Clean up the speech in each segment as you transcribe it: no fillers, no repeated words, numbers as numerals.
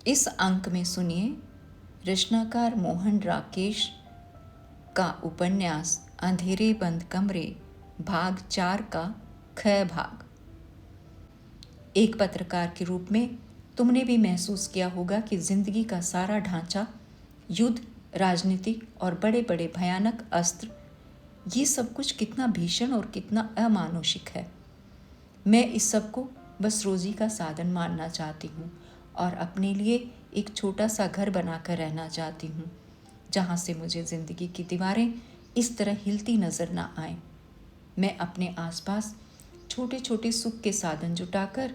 इस अंक में सुनिए रचनाकार मोहन राकेश का उपन्यास अंधेरे बंद कमरे भाग 4 का ख भाग। एक पत्रकार के रूप में तुमने भी महसूस किया होगा कि जिंदगी का सारा ढांचा, युद्ध, राजनीति और बड़े बड़े भयानक अस्त्र, ये सब कुछ कितना भीषण और कितना अमानुषिक है। मैं इस सब को बस रोजी का साधन मानना चाहती हूँ और अपने लिए एक छोटा सा घर बनाकर रहना चाहती हूँ, जहाँ से मुझे ज़िंदगी की दीवारें इस तरह हिलती नज़र ना आएं। मैं अपने आसपास छोटे छोटे सुख के साधन जुटाकर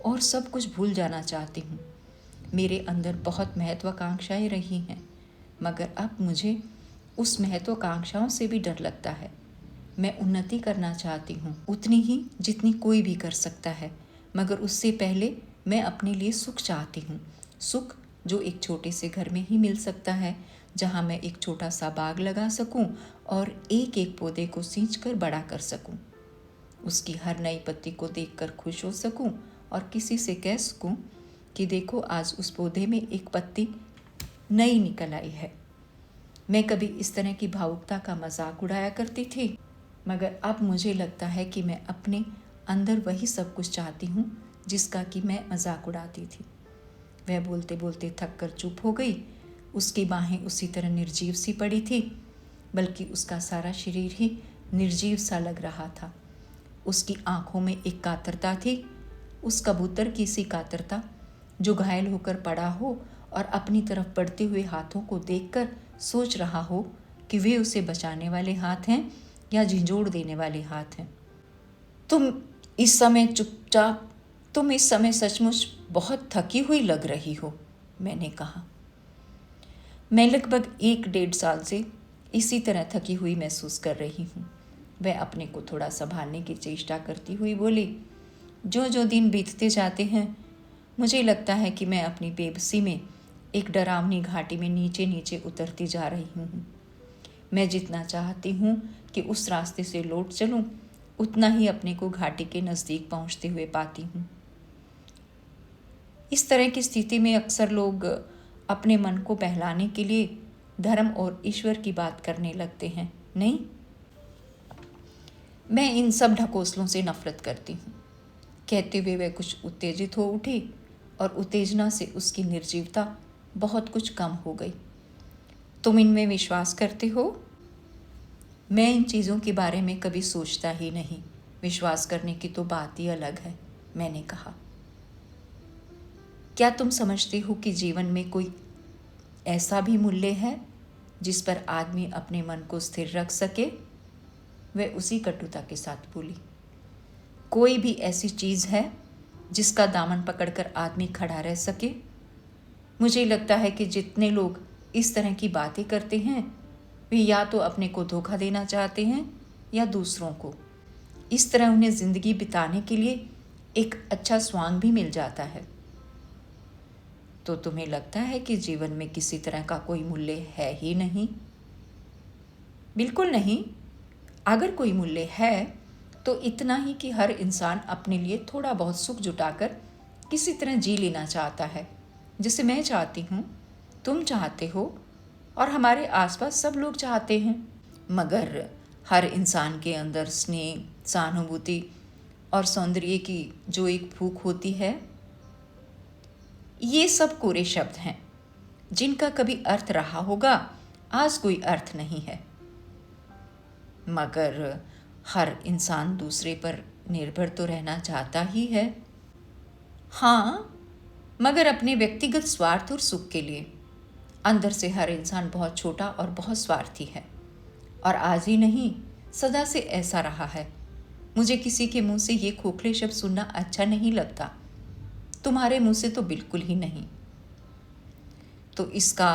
और सब कुछ भूल जाना चाहती हूँ। मेरे अंदर बहुत महत्वाकांक्षाएं रही हैं, मगर अब मुझे उस महत्वाकांक्षाओं से भी डर लगता है। मैं उन्नति करना चाहती हूँ, उतनी ही जितनी कोई भी कर सकता है, मगर उससे पहले मैं अपने लिए सुख चाहती हूँ। सुख जो एक छोटे से घर में ही मिल सकता है, जहाँ मैं एक छोटा सा बाग लगा सकूँ और एक एक पौधे को सींचकर बड़ा कर सकूँ। उसकी हर नई पत्ती को देखकर खुश हो सकूँ और किसी से कह सकूँ कि देखो, आज उस पौधे में एक पत्ती नई निकल आई है। मैं कभी इस तरह की भावुकता का मजाक उड़ाया करती थी, मगर अब मुझे लगता है कि मैं अपने अंदर वही सब कुछ चाहती हूँ जिसका कि मैं मजाक उड़ाती थी। वह बोलते बोलते थक कर चुप हो गई। उसकी बाहें उसी तरह निर्जीव सी पड़ी थी, बल्कि उसका सारा शरीर ही निर्जीव सा लग रहा था। उसकी आंखों में एक कातरता थी, उस कबूतर की सी कातरता जो घायल होकर पड़ा हो और अपनी तरफ बढ़ते हुए हाथों को देखकर सोच रहा हो कि वे उसे बचाने वाले हाथ हैं या झिंझोड़ देने वाले हाथ हैं। तुम इस समय सचमुच बहुत थकी हुई लग रही हो, मैंने कहा। मैं लगभग 1-1.5 साल से इसी तरह थकी हुई महसूस कर रही हूँ। वह अपने को थोड़ा संभालने की चेष्टा करती हुई बोली, जो जो दिन बीतते जाते हैं मुझे लगता है कि मैं अपनी बेबसी में एक डरावनी घाटी में नीचे नीचे उतरती जा रही हूँ। मैं जितना चाहती हूँ कि उस रास्ते से लौट चलूँ, उतना ही अपने को घाटी के नज़दीक पहुँचते हुए पाती हूँ। इस तरह की स्थिति में अक्सर लोग अपने मन को बहलाने के लिए धर्म और ईश्वर की बात करने लगते हैं, नहीं? मैं इन सब ढकोसलों से नफरत करती हूँ। कहते हुए वह कुछ उत्तेजित हो उठी और उत्तेजना से उसकी निर्जीवता बहुत कुछ कम हो गई। तुम इनमें विश्वास करते हो? मैं इन चीज़ों के बारे में कभी सोचता ही नहीं। विश्वास करने की तो बात ही अलग है, मैंने कहा। क्या तुम समझते हो कि जीवन में कोई ऐसा भी मूल्य है जिस पर आदमी अपने मन को स्थिर रख सके? वह उसी कटुता के साथ बोली, कोई भी ऐसी चीज़ है जिसका दामन पकड़कर आदमी खड़ा रह सके? मुझे लगता है कि जितने लोग इस तरह की बातें करते हैं वे या तो अपने को धोखा देना चाहते हैं या दूसरों को। इस तरह उन्हें ज़िंदगी बिताने के लिए एक अच्छा स्वांग भी मिल जाता है। तो तुम्हें लगता है कि जीवन में किसी तरह का कोई मूल्य है ही नहीं? बिल्कुल नहीं। अगर कोई मूल्य है तो इतना ही कि हर इंसान अपने लिए थोड़ा बहुत सुख जुटाकर किसी तरह जी लेना चाहता है, जिसे मैं चाहती हूँ, तुम चाहते हो और हमारे आसपास सब लोग चाहते हैं। मगर हर इंसान के अंदर स्नेह, सहानुभूति और सौंदर्य की जो एक भूख होती है, ये सब कोरे शब्द हैं जिनका कभी अर्थ रहा होगा, आज कोई अर्थ नहीं है। मगर हर इंसान दूसरे पर निर्भर तो रहना चाहता ही है। हाँ, मगर अपने व्यक्तिगत स्वार्थ और सुख के लिए। अंदर से हर इंसान बहुत छोटा और बहुत स्वार्थी है, और आज ही नहीं, सदा से ऐसा रहा है। मुझे किसी के मुंह से ये खोखले शब्द सुनना अच्छा नहीं लगता। तुम्हारे मुंह से तो बिल्कुल ही नहीं। तो इसका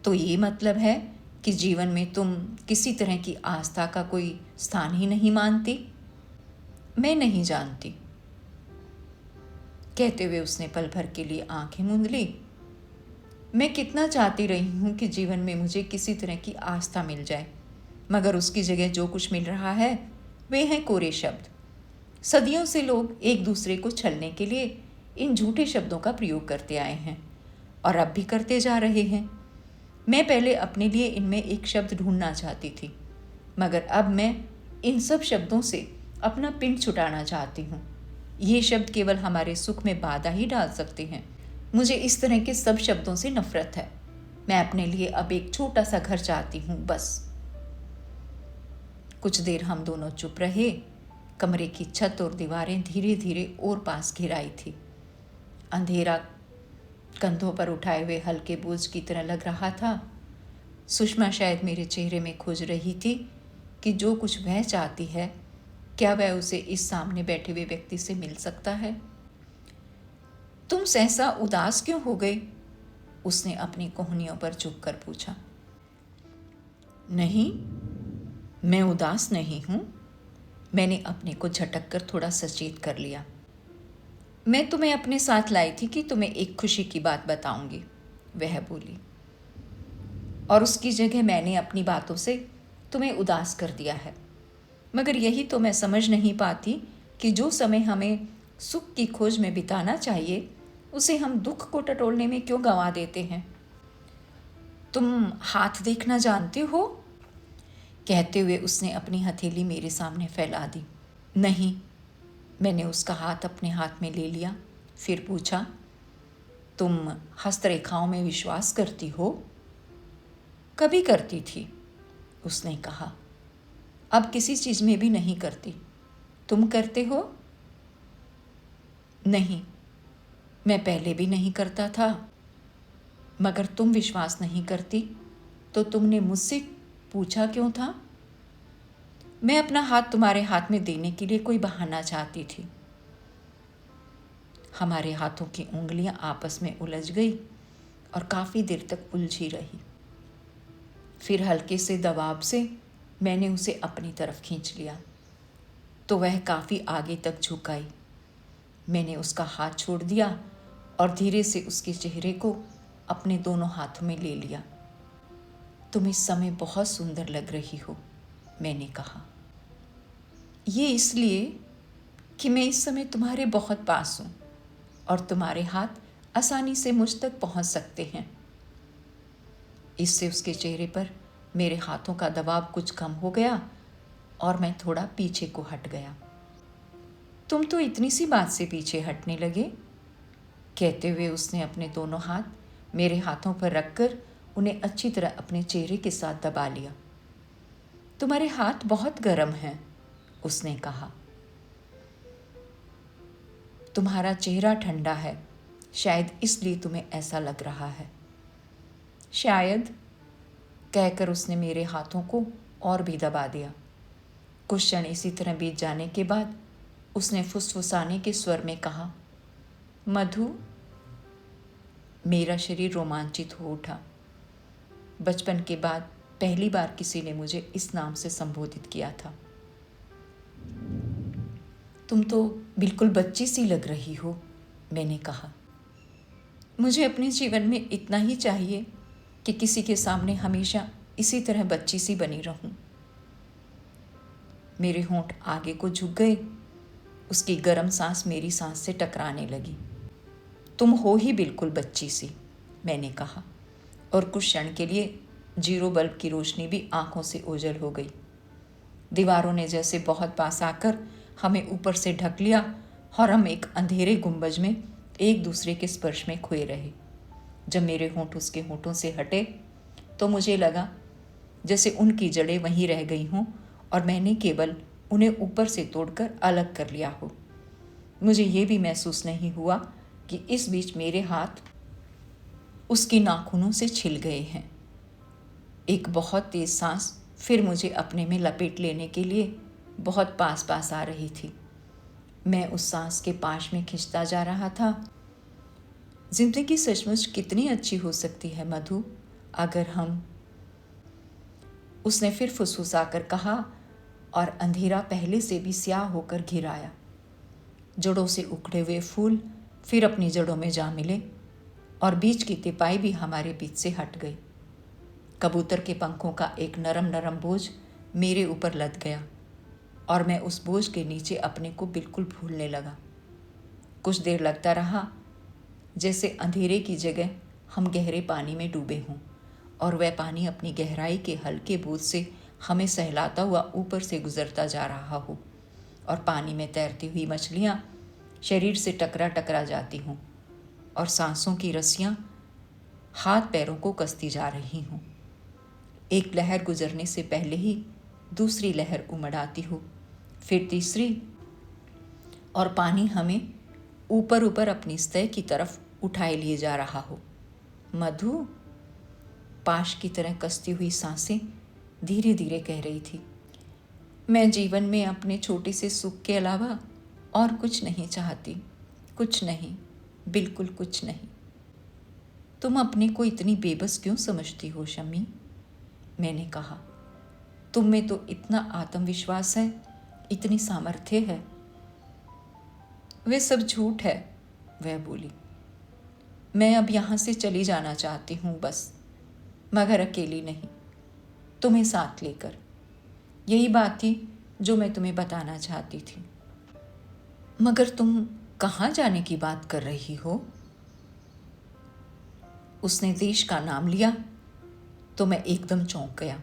तो ये मतलब है कि जीवन में तुम किसी तरह की आस्था का कोई स्थान ही नहीं मानती? मैं नहीं जानती। कहते हुए उसने पल भर के लिए आंखें मूंद ली। मैं कितना चाहती रही हूँ कि जीवन में मुझे किसी तरह की आस्था मिल जाए, मगर उसकी जगह जो कुछ मिल रहा है वे हैं कोरे शब्द। सदियों से लोग एक दूसरे को छलने के लिए इन झूठे शब्दों का प्रयोग करते आए हैं, और अब भी करते जा रहे हैं। मैं पहले अपने लिए इनमें एक शब्द ढूंढना चाहती थी, मगर अब मैं इन सब शब्दों से अपना पिंड छुटाना चाहती हूँ। ये शब्द केवल हमारे सुख में बाधा ही डाल सकते हैं। मुझे इस तरह के सब शब्दों से नफरत है। मैं अपने लिए अब एक छोटा सा घर चाहती हूँ, बस। कुछ देर हम दोनों चुप रहे। कमरे की छत और दीवारें धीरे धीरे और पास घिराई थी। अंधेरा कंधों पर उठाए हुए हल्के बोझ की तरह लग रहा था। सुषमा शायद मेरे चेहरे में खोज रही थी कि जो कुछ वह चाहती है, क्या वह उसे इस सामने बैठे हुए व्यक्ति से मिल सकता है। तुम सहसा उदास क्यों हो गए? उसने अपनी कोहनियों पर झुककर पूछा। नहीं, मैं उदास नहीं हूं। मैंने अपने को झटक कर थोड़ा सचेत कर लिया। मैं तुम्हें अपने साथ लाई थी कि तुम्हें एक खुशी की बात बताऊंगी, वह बोली। और उसकी जगह मैंने अपनी बातों से तुम्हें उदास कर दिया है। मगर यही तो मैं समझ नहीं पाती कि जो समय हमें सुख की खोज में बिताना चाहिए, उसे हम दुख को टटोलने में क्यों गंवा देते हैं। तुम हाथ देखना जानते हो? कहते हुए उसने अपनी हथेली मेरे सामने फैला दी। नहीं, मैंने उसका हाथ अपने हाथ में ले लिया। फिर पूछा, तुम हस्तरेखाओं में विश्वास करती हो? कभी करती थी, उसने कहा। अब किसी चीज़ में भी नहीं करती। तुम करते हो? नहीं, मैं पहले भी नहीं करता था। मगर तुम विश्वास नहीं करती तो तुमने मुझसे पूछा क्यों था? मैं अपना हाथ तुम्हारे हाथ में देने के लिए कोई बहाना चाहती थी। हमारे हाथों की उंगलियां आपस में उलझ गई और काफ़ी देर तक उलझी रही। फिर हल्के से दबाव से मैंने उसे अपनी तरफ खींच लिया तो वह काफ़ी आगे तक झुक आई। मैंने उसका हाथ छोड़ दिया और धीरे से उसके चेहरे को अपने दोनों हाथों में ले लिया। तुम इस समय बहुत सुंदर लग रही हो, मैंने कहा। ये इसलिए कि मैं इस समय तुम्हारे बहुत पास हूँ और तुम्हारे हाथ आसानी से मुझ तक पहुँच सकते हैं। इससे उसके चेहरे पर मेरे हाथों का दबाव कुछ कम हो गया और मैं थोड़ा पीछे को हट गया। तुम तो इतनी सी बात से पीछे हटने लगे, कहते हुए उसने अपने दोनों हाथ मेरे हाथों पर रखकर उन्हें अच्छी तरह अपने चेहरे के साथ दबा लिया। तुम्हारे हाथ बहुत गर्म हैं, उसने कहा। तुम्हारा चेहरा ठंडा है, शायद इसलिए तुम्हें ऐसा लग रहा है। शायद, कहकर उसने मेरे हाथों को और भी दबा दिया। कुछ क्षण इसी तरह बीत जाने के बाद उसने फुसफुसाने के स्वर में कहा, मधु। मेरा शरीर रोमांचित हो उठा। बचपन के बाद पहली बार किसी ने मुझे इस नाम से संबोधित किया था। तुम तो बिल्कुल बच्ची सी लग रही हो, मैंने कहा। मुझे अपने जीवन में इतना ही चाहिए कि किसी के सामने हमेशा इसी तरह बच्ची सी बनी रहूं। मेरे होंठ आगे को झुक गए। उसकी गर्म सांस मेरी सांस से टकराने लगी। तुम हो ही बिल्कुल बच्ची सी, मैंने कहा, और कुछ क्षण के लिए जीरो बल्ब की रोशनी भी आंखों से ओझल हो गई। दीवारों ने जैसे बहुत पास आकर हमें ऊपर से ढक लिया और हम एक अंधेरे गुंबज में एक दूसरे के स्पर्श में खोए रहे। जब मेरे होंठ उसके होंठों से हटे तो मुझे लगा जैसे उनकी जड़ें वहीं रह गई हों और मैंने केवल उन्हें ऊपर से तोड़कर अलग कर लिया हो। मुझे ये भी महसूस नहीं हुआ कि इस बीच मेरे हाथ उसकी नाखूनों से छिल गए हैं। एक बहुत तेज सांस फिर मुझे अपने में लपेट लेने के लिए बहुत पास पास आ रही थी। मैं उस सांस के पाश में खिंचता जा रहा था। जिंदगी सचमुच कितनी अच्छी हो सकती है मधु, अगर हम, उसने फिर फुसफुसाकर कहा और अंधेरा पहले से भी स्याह होकर घिर आया। जड़ों से उखड़े हुए फूल फिर अपनी जड़ों में जा मिले और बीच की तिपाई भी हमारे बीच से हट गई। कबूतर के पंखों का एक नरम नरम बोझ मेरे ऊपर लद गया और मैं उस बोझ के नीचे अपने को बिल्कुल भूलने लगा। कुछ देर लगता रहा, जैसे अंधेरे की जगह हम गहरे पानी में डूबे हों और वह पानी अपनी गहराई के हल्के बूंद से हमें सहलाता हुआ ऊपर से गुजरता जा रहा हो और पानी में तैरती हुई मछलियाँ शरीर से टकरा टकरा जाती हों और सांसों की रस्सियाँ हाथ पैरों को कसती जा रही हों। एक लहर गुजरने से पहले ही दूसरी लहर उमड़ आती हो, फिर तीसरी, और पानी हमें ऊपर ऊपर अपनी सतह की तरफ उठाए लिए जा रहा हो। मधु, पाश की तरह कसती हुई सांसें धीरे धीरे कह रही थी, मैं जीवन में अपने छोटे से सुख के अलावा और कुछ नहीं चाहती, कुछ नहीं, बिल्कुल कुछ नहीं। तुम अपने को इतनी बेबस क्यों समझती हो शम्मी? मैंने कहा, तुम में तो इतना आत्मविश्वास है, इतनी सामर्थ्य है। वे सब झूठ है, वह बोली। मैं अब यहाँ से चली जाना चाहती हूँ बस, मगर अकेली नहीं, तुम्हें साथ लेकर। यही बात थी जो मैं तुम्हें बताना चाहती थी। मगर तुम कहाँ जाने की बात कर रही हो? उसने देश का नाम लिया तो मैं एकदम चौंक गया।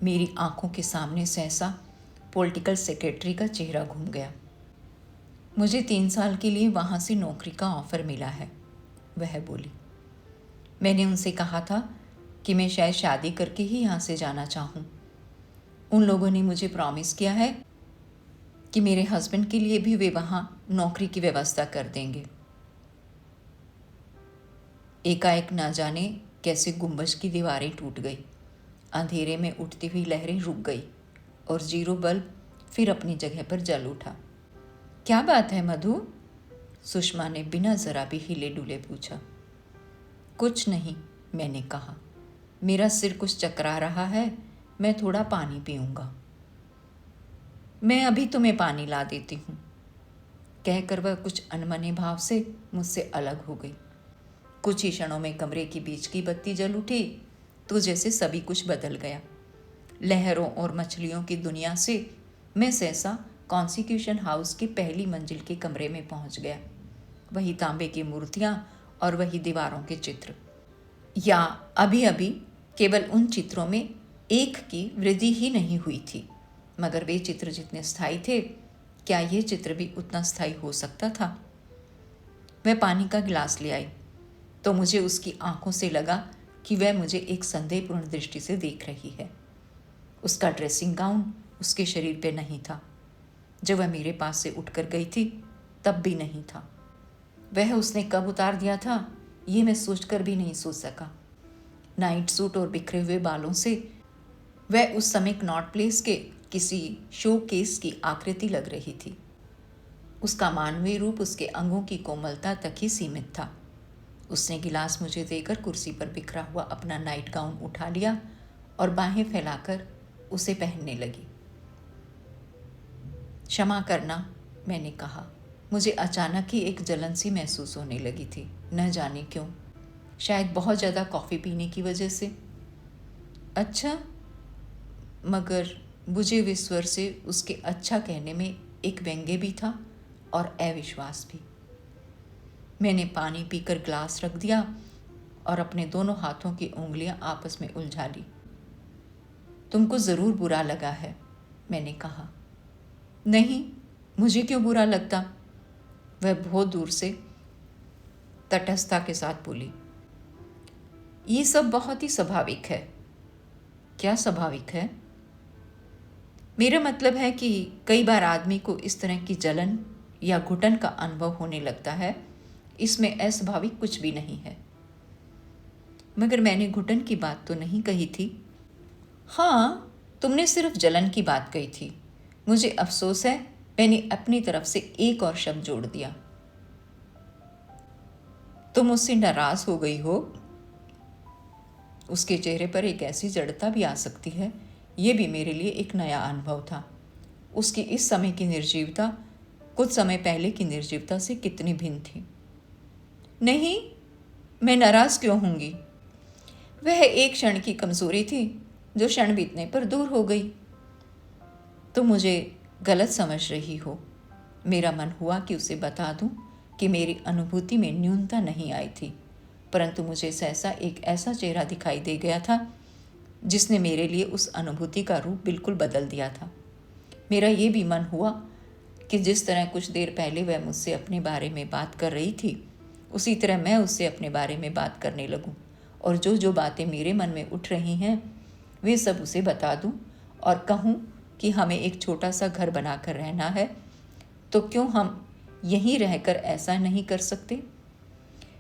मेरी आंखों के सामने सहसा पॉलिटिकल सेक्रेटरी का चेहरा घूम गया। मुझे 3 साल के लिए वहाँ से नौकरी का ऑफ़र मिला है, वह बोली। मैंने उनसे कहा था कि मैं शायद शादी करके ही यहाँ से जाना चाहूँ। उन लोगों ने मुझे प्रॉमिस किया है कि मेरे हस्बैंड के लिए भी वे वहाँ नौकरी की व्यवस्था कर देंगे। एकाएक ना जाने कैसे गुंबज की दीवारें टूट गई, अंधेरे में उठती हुई लहरें रुक गई और जीरो बल्ब फिर अपनी जगह पर जल उठा। क्या बात है मधु? सुषमा ने बिना जरा भी हिले डुले पूछा। कुछ नहीं, मैंने कहा, मेरा सिर कुछ चकरा रहा है, मैं थोड़ा पानी पीऊँगा। मैं अभी तुम्हें पानी ला देती हूँ, कहकर वह कुछ अनमने भाव से मुझसे अलग हो गई। कुछ ही क्षणों में कमरे की बीच की बत्ती जल उठी तो जैसे सभी कुछ बदल गया। लहरों और मछलियों की दुनिया से मैं सहसा कॉन्स्टिट्यूशन हाउस की पहली मंजिल के कमरे में पहुंच गया। वही तांबे की मूर्तियां और वही दीवारों के चित्र, या अभी अभी केवल उन चित्रों में एक की वृद्धि ही नहीं हुई थी, मगर वे चित्र जितने स्थायी थे, क्या ये चित्र भी उतना स्थायी हो सकता था? वह पानी का गिलास ले आई तो मुझे उसकी आंखों से लगा कि वह मुझे एक संदेहपूर्ण दृष्टि से देख रही है। उसका ड्रेसिंग गाउन उसके शरीर पे नहीं था। जब वह मेरे पास से उठकर गई थी तब भी नहीं था। वह उसने कब उतार दिया था ये मैं सोचकर भी नहीं सोच सका। नाइट सूट और बिखरे हुए बालों से वह उस समय कनॉट प्लेस के किसी शो केस की आकृति लग रही थी। उसका मानवीय रूप उसके अंगों की कोमलता तक ही सीमित था। उसने गिलास मुझे देकर कुर्सी पर बिखरा हुआ अपना नाइट गाउन उठा लिया और बाहें फैलाकर उसे पहनने लगी। क्षमा करना, मैंने कहा। मुझे अचानक ही एक जलन सी महसूस होने लगी थी, न जाने क्यों। शायद बहुत ज़्यादा कॉफ़ी पीने की वजह से। अच्छा, मगर बुझे हुए स्वर से उसके अच्छा कहने में एक व्यंग्य भी था और अविश्वास भी। मैंने पानी पीकर ग्लास रख दिया और अपने दोनों हाथों की उंगलियां आपस में उलझा ली। तुमको ज़रूर बुरा लगा है, मैंने कहा। नहीं, मुझे क्यों बुरा लगता? वह बहुत दूर से तटस्थता के साथ बोली। ये सब बहुत ही स्वाभाविक है। क्या स्वाभाविक है? मेरा मतलब है कि कई बार आदमी को इस तरह की जलन या घुटन का अनुभव होने लगता है। इसमें अस्वाभाविक कुछ भी नहीं है। मगर मैंने घुटन की बात तो नहीं कही थी। हाँ, तुमने सिर्फ जलन की बात कही थी। मुझे अफसोस है, मैंने अपनी तरफ से एक और शब्द जोड़ दिया। तुम मुझसे नाराज हो गई हो? उसके चेहरे पर एक ऐसी जड़ता भी आ सकती है, ये भी मेरे लिए एक नया अनुभव था। उसकी इस समय की निर्जीवता कुछ समय पहले की निर्जीवता से कितनी भिन्न थी। नहीं, मैं नाराज क्यों होंगी? वह एक क्षण की कमजोरी थी जो क्षण बीतने पर दूर हो गई। तुम मुझे गलत समझ रही हो। मेरा मन हुआ कि उसे बता दूं कि मेरी अनुभूति में न्यूनता नहीं आई थी, परंतु मुझे सहसा एक ऐसा चेहरा दिखाई दे गया था जिसने मेरे लिए उस अनुभूति का रूप बिल्कुल बदल दिया था। मेरा ये भी मन हुआ कि जिस तरह कुछ देर पहले वह मुझसे अपने बारे में बात कर रही थी, उसी तरह मैं उससे अपने बारे में बात करने लगूं और जो जो बातें मेरे मन में उठ रही हैं वे सब उसे बता दूं और कहूं कि हमें एक छोटा सा घर बनाकर रहना है, तो क्यों हम यहीं रहकर ऐसा नहीं कर सकते।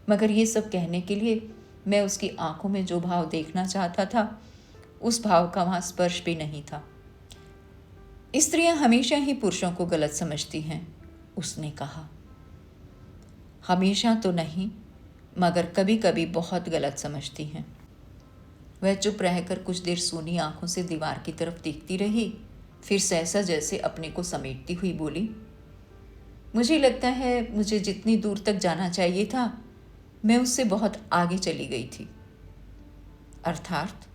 मगर ये सब कहने के लिए मैं उसकी आंखों में जो भाव देखना चाहता था उस भाव का वहाँ स्पर्श भी नहीं था। स्त्रियां हमेशा ही पुरुषों को गलत समझती हैं, उसने कहा। हमेशा तो नहीं, मगर कभी कभी बहुत गलत समझती हैं। वह चुप रहकर कुछ देर सूनी आंखों से दीवार की तरफ देखती रही, फिर सहसा जैसे अपने को समेटती हुई बोली, मुझे लगता है मुझे जितनी दूर तक जाना चाहिए था मैं उससे बहुत आगे चली गई थी। अर्थात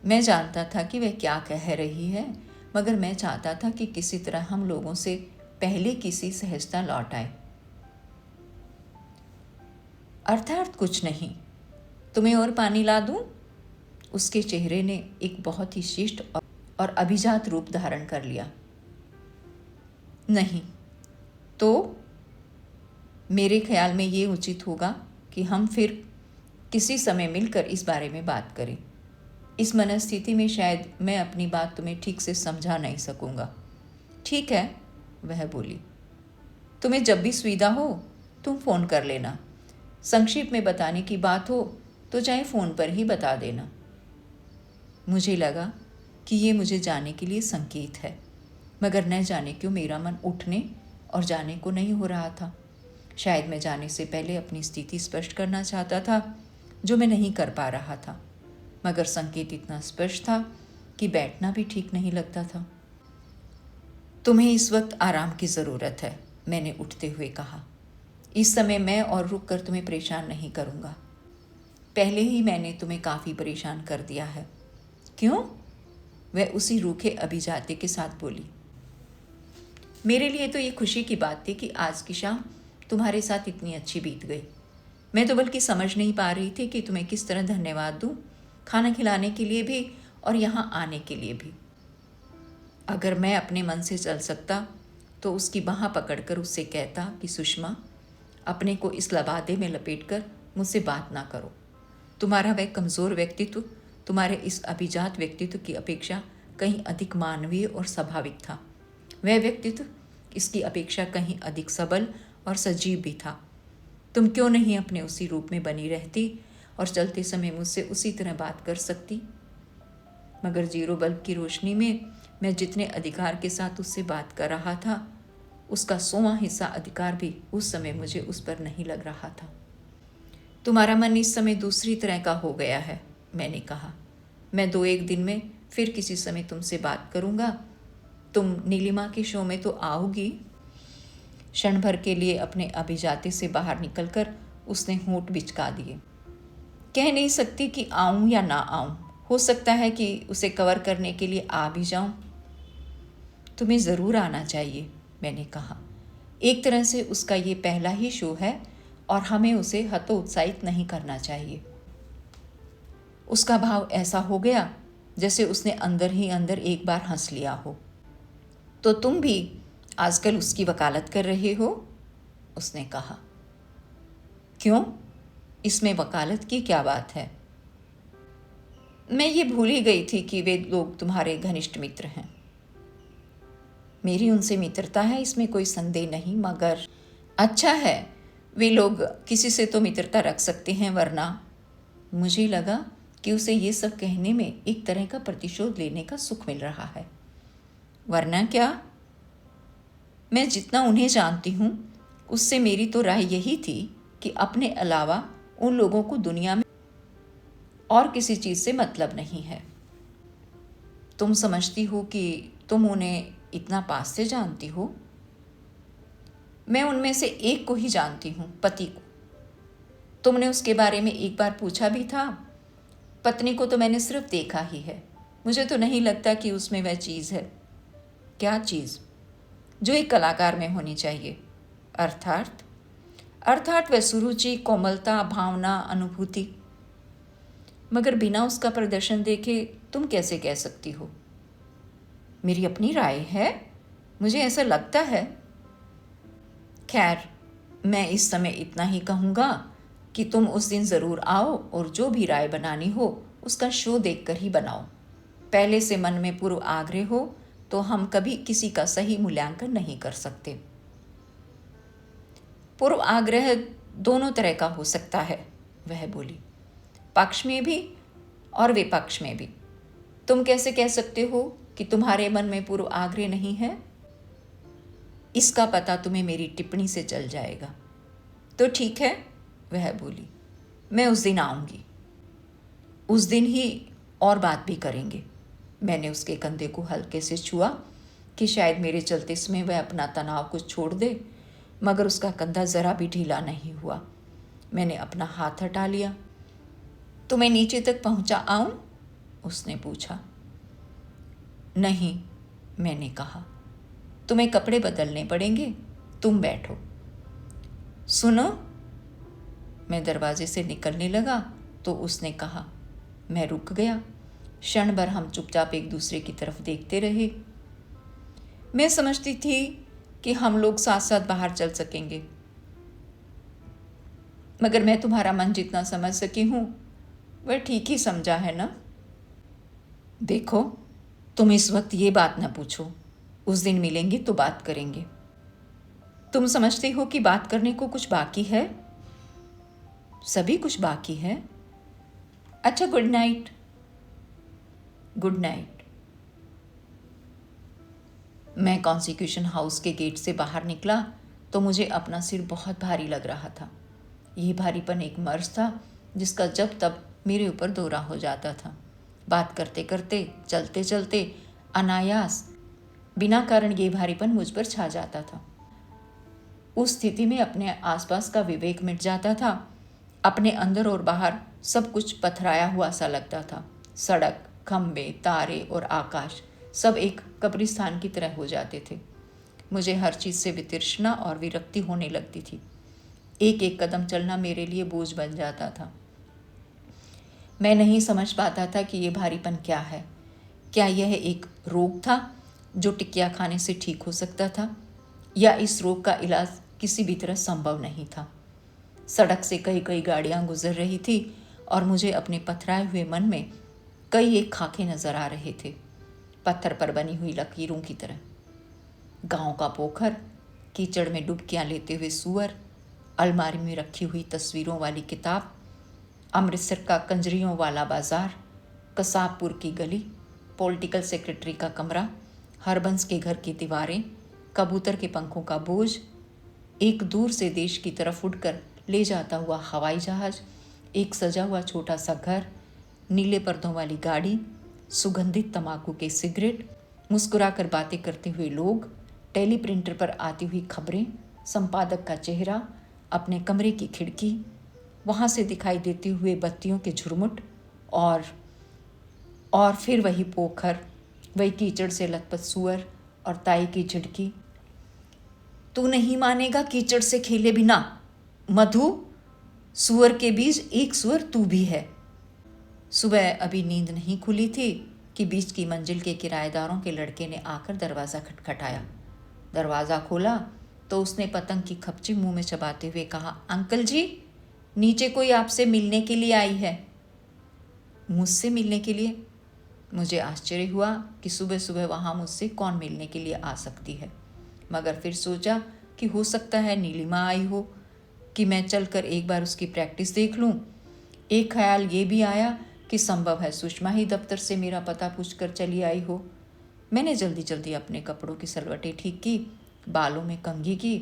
मैं जानता था कि वह क्या कह रही है, मगर मैं चाहता था कि किसी तरह हम लोगों से पहले किसी सहजता लौट आए। अर्थात कुछ नहीं, तुम्हें और पानी ला दूं? उसके चेहरे ने एक बहुत ही शिष्ट और अभिजात रूप धारण कर लिया। नहीं तो मेरे ख्याल में ये उचित होगा कि हम फिर किसी समय मिलकर इस बारे में बात करें। इस मनस्थिति में शायद मैं अपनी बात तुम्हें ठीक से समझा नहीं सकूंगा। ठीक है, वह बोली, तुम्हें जब भी सुविधा हो तुम फ़ोन कर लेना। संक्षिप्त में बताने की बात हो तो चाहे फ़ोन पर ही बता देना। मुझे लगा कि ये मुझे जाने के लिए संकेत है, मगर न जाने क्यों मेरा मन उठने और जाने को नहीं हो रहा था। शायद मैं जाने से पहले अपनी स्थिति स्पष्ट करना चाहता था, जो मैं नहीं कर पा रहा था, मगर संकेत इतना स्पष्ट था कि बैठना भी ठीक नहीं लगता था। तुम्हें इस वक्त आराम की ज़रूरत है, मैंने उठते हुए कहा। इस समय मैं और रुक कर तुम्हें परेशान नहीं करूँगा। पहले ही मैंने तुम्हें काफ़ी परेशान कर दिया है। क्यों? वह उसी रूखे अभिजाते के साथ बोली। मेरे लिए तो ये खुशी की बात थी कि आज की शाम तुम्हारे साथ इतनी अच्छी बीत गई। मैं तो बल्कि समझ नहीं पा रही थी कि तुम्हें किस तरह धन्यवाद दूं, खाना खिलाने के लिए भी और यहाँ आने के लिए भी। अगर मैं अपने मन से चल सकता तो उसकी बाँह पकड़कर उससे कहता कि सुषमा, अपने को इस लबादे में लपेटकर मुझसे बात ना करो। तुम्हारा वह कमज़ोर व्यक्तित्व तुम्हारे इस अभिजात व्यक्तित्व की अपेक्षा कहीं अधिक मानवीय और स्वाभाविक था। वह व्यक्तित्व इसकी अपेक्षा कहीं अधिक सबल और सजीव भी था। तुम क्यों नहीं अपने उसी रूप में बनी रहती और चलते समय मुझसे उसी तरह बात कर सकती। मगर जीरो बल्ब की रोशनी में मैं जितने अधिकार के साथ उससे बात कर रहा था, उसका 100वां हिस्सा अधिकार भी उस समय मुझे उस पर नहीं लग रहा था। तुम्हारा मन इस समय दूसरी तरह का हो गया है, मैंने कहा। मैं 2-1 दिन में फिर किसी समय तुमसे बात करूँगा। तुम नीलिमा के शो में तो आओगी। क्षण भर के लिए अपने अभिजाते से बाहर निकलकर उसने होंठ बिचका दिए। कह नहीं सकती कि आऊं या ना आऊं, हो सकता है कि उसे कवर करने के लिए आ भी जाऊं। तुम्हें ज़रूर आना चाहिए, मैंने कहा। एक तरह से उसका ये पहला ही शो है और हमें उसे हतोत्साहित नहीं करना चाहिए। उसका भाव ऐसा हो गया जैसे उसने अंदर ही अंदर एक बार हंस लिया हो। तो तुम भी आजकल उसकी वकालत कर रहे हो? उसने कहा। क्यों? इसमें वकालत की क्या बात है? मैं ये भूल ही गई थी कि वे लोग तुम्हारे घनिष्ठ मित्र हैं। मेरी उनसे मित्रता है, इसमें कोई संदेह नहीं, मगर अच्छा है, वे लोग किसी से तो मित्रता रख सकते हैं, वरना। मुझे लगा कि उसे ये सब कहने में एक तरह का प्रतिशोध लेने का सुख मिल रहा है। वरना क्या? मैं जितना उन्हें जानती हूँ उससे मेरी तो राय यही थी कि अपने अलावा उन लोगों को दुनिया में और किसी चीज़ से मतलब नहीं है। तुम समझती हो कि तुम उन्हें इतना पास से जानती हो? मैं उनमें से एक को ही जानती हूँ, पति को। तुमने उसके बारे में एक बार पूछा भी था? पत्नी को तो मैंने सिर्फ देखा ही है। मुझे तो नहीं लगता कि उसमें वह चीज़ है। क्या चीज़? जो एक कलाकार में होनी चाहिए। अर्थात अर्थात वह सुरुचि, कोमलता, भावना, अनुभूति। मगर बिना उसका प्रदर्शन देखे तुम कैसे कह सकती हो? मेरी अपनी राय है, मुझे ऐसा लगता है। खैर, मैं इस समय इतना ही कहूँगा कि तुम उस दिन ज़रूर आओ और जो भी राय बनानी हो उसका शो देखकर ही बनाओ। पहले से मन में पूर्व आग्रह हो तो हम कभी किसी का सही मूल्यांकन नहीं कर सकते। पूर्व आग्रह दोनों तरह का हो सकता है, वह बोली, पक्ष में भी और विपक्ष में भी। तुम कैसे कह सकते हो कि तुम्हारे मन में पूर्व आग्रह नहीं है? इसका पता तुम्हें मेरी टिप्पणी से चल जाएगा। तो ठीक है, वह बोली, मैं उस दिन आऊंगी। उस दिन ही और बात भी करेंगे। मैंने उसके कंधे को हल्के से छुआ कि शायद मेरे चलते समय वह अपना तनाव कुछ छोड़ दे, मगर उसका कंधा ज़रा भी ढीला नहीं हुआ। मैंने अपना हाथ हटा लिया। तो मैं नीचे तक पहुंचा आऊं? उसने पूछा। नहीं, मैंने कहा, तुम्हें कपड़े बदलने पड़ेंगे, तुम बैठो। सुनो, मैं दरवाजे से निकलने लगा तो उसने कहा। मैं रुक गया। क्षण भर हम चुपचाप एक दूसरे की तरफ देखते रहे। मैं समझती थी कि हम लोग साथ साथ बाहर चल सकेंगे, मगर मैं तुम्हारा मन जितना समझ सकी हूं वह ठीक ही समझा है ना? देखो, तुम इस वक्त ये बात न पूछो, उस दिन मिलेंगे तो बात करेंगे। तुम समझती हो कि बात करने को कुछ बाकी है? सभी कुछ बाकी है। अच्छा, गुड नाइट। Good night. मैं कॉन्स्टिट्यूशन हाउस के गेट से बाहर निकला तो मुझे अपना सिर बहुत भारी लग रहा था। यह भारीपन एक मर्ज था जिसका जब तब मेरे ऊपर दौरा हो जाता था। बात करते करते, चलते चलते, अनायास, बिना कारण ये भारीपन मुझ पर छा जाता था। उस स्थिति में अपने आसपास का विवेक मिट जाता था। अपने अंदर और बाहर सब कुछ पथराया हुआ सा लगता था। सड़क, खंबे, तारे और आकाश सब एक कब्रिस्तान की तरह हो जाते थे। मुझे हर चीज़ से वितृष्णा और विरक्ति होने लगती थी। एक एक कदम चलना मेरे लिए बोझ बन जाता था। मैं नहीं समझ पाता था कि ये भारीपन क्या है। क्या यह एक रोग था जो टिकिया खाने से ठीक हो सकता था, या इस रोग का इलाज किसी भी तरह संभव नहीं था? सड़क से कई कई गाड़ियां गुजर रही थी और मुझे अपने पथराए हुए मन में कई एक खाके नजर आ रहे थे, पत्थर पर बनी हुई लकीरों की तरह। गांव का पोखर, कीचड़ में डुबकियां लेते हुए सूअर, अलमारी में रखी हुई तस्वीरों वाली किताब, अमृतसर का कंजरियों वाला बाजार, कसाबपुर की गली, पॉलिटिकल सेक्रेटरी का कमरा, हरबंस के घर की दीवारें, कबूतर के पंखों का बोझ, एक दूर से देश की तरफ उड़कर ले जाता हुआ हवाई जहाज, एक सजा हुआ छोटा सा घर, नीले पर्दों वाली गाड़ी, सुगंधित तंबाकू के सिगरेट, मुस्कुराकर बातें करते हुए लोग, टेली प्रिंटर पर आती हुई खबरें, संपादक का चेहरा, अपने कमरे की खिड़की, वहाँ से दिखाई देते हुए बत्तियों के झुरमुट, और फिर वही पोखर, वही कीचड़ से लथपथ सूअर और ताई की झिड़की। तू नहीं मानेगा, कीचड़ से खेले बिना मधु, सूअर के बीच एक सूअर तू भी है। सुबह अभी नींद नहीं खुली थी कि बीच की मंजिल के किराएदारों के लड़के ने आकर दरवाज़ा खटखटाया। दरवाज़ा खोला तो उसने पतंग की खपची मुंह में चबाते हुए कहा, अंकल जी, नीचे कोई आपसे मिलने के लिए आई है। मुझसे मिलने के लिए? मुझे आश्चर्य हुआ कि सुबह सुबह वहाँ मुझसे कौन मिलने के लिए आ सकती है, मगर फिर सोचा कि हो सकता है नीलिमा आई हो, कि मैं चलकर एक बार उसकी प्रैक्टिस देख लूँ। एक ख्याल ये भी आया कि संभव है सुषमा ही दफ्तर से मेरा पता पूछकर चली आई हो। मैंने जल्दी जल्दी अपने कपड़ों की सलवटें ठीक की, बालों में कंघी की,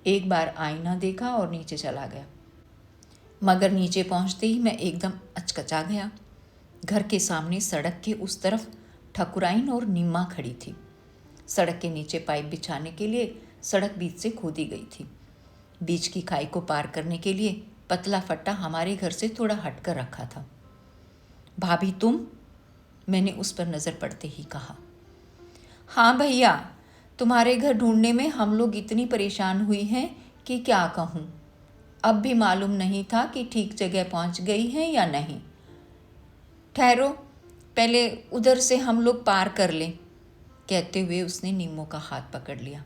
एक बार आईना देखा और नीचे चला गया। मगर नीचे पहुंचते ही मैं एकदम अचकचा गया। घर के सामने सड़क के उस तरफ ठकुराइन और निम्मा खड़ी थी। सड़क के नीचे पाइप बिछाने के लिए सड़क बीच से खोदी गई थी। बीच की खाई को पार करने के लिए पतला फट्टा हमारे घर से थोड़ा हटकर रखा था। भाभी तुम? मैंने उस पर नज़र पड़ते ही कहा। हाँ भैया, तुम्हारे घर ढूंढने में हम लोग इतनी परेशान हुई हैं कि क्या कहूँ। अब भी मालूम नहीं था कि ठीक जगह पहुंच गई हैं या नहीं। ठहरो, पहले उधर से हम लोग पार कर लें, कहते हुए उसने नीमो का हाथ पकड़ लिया।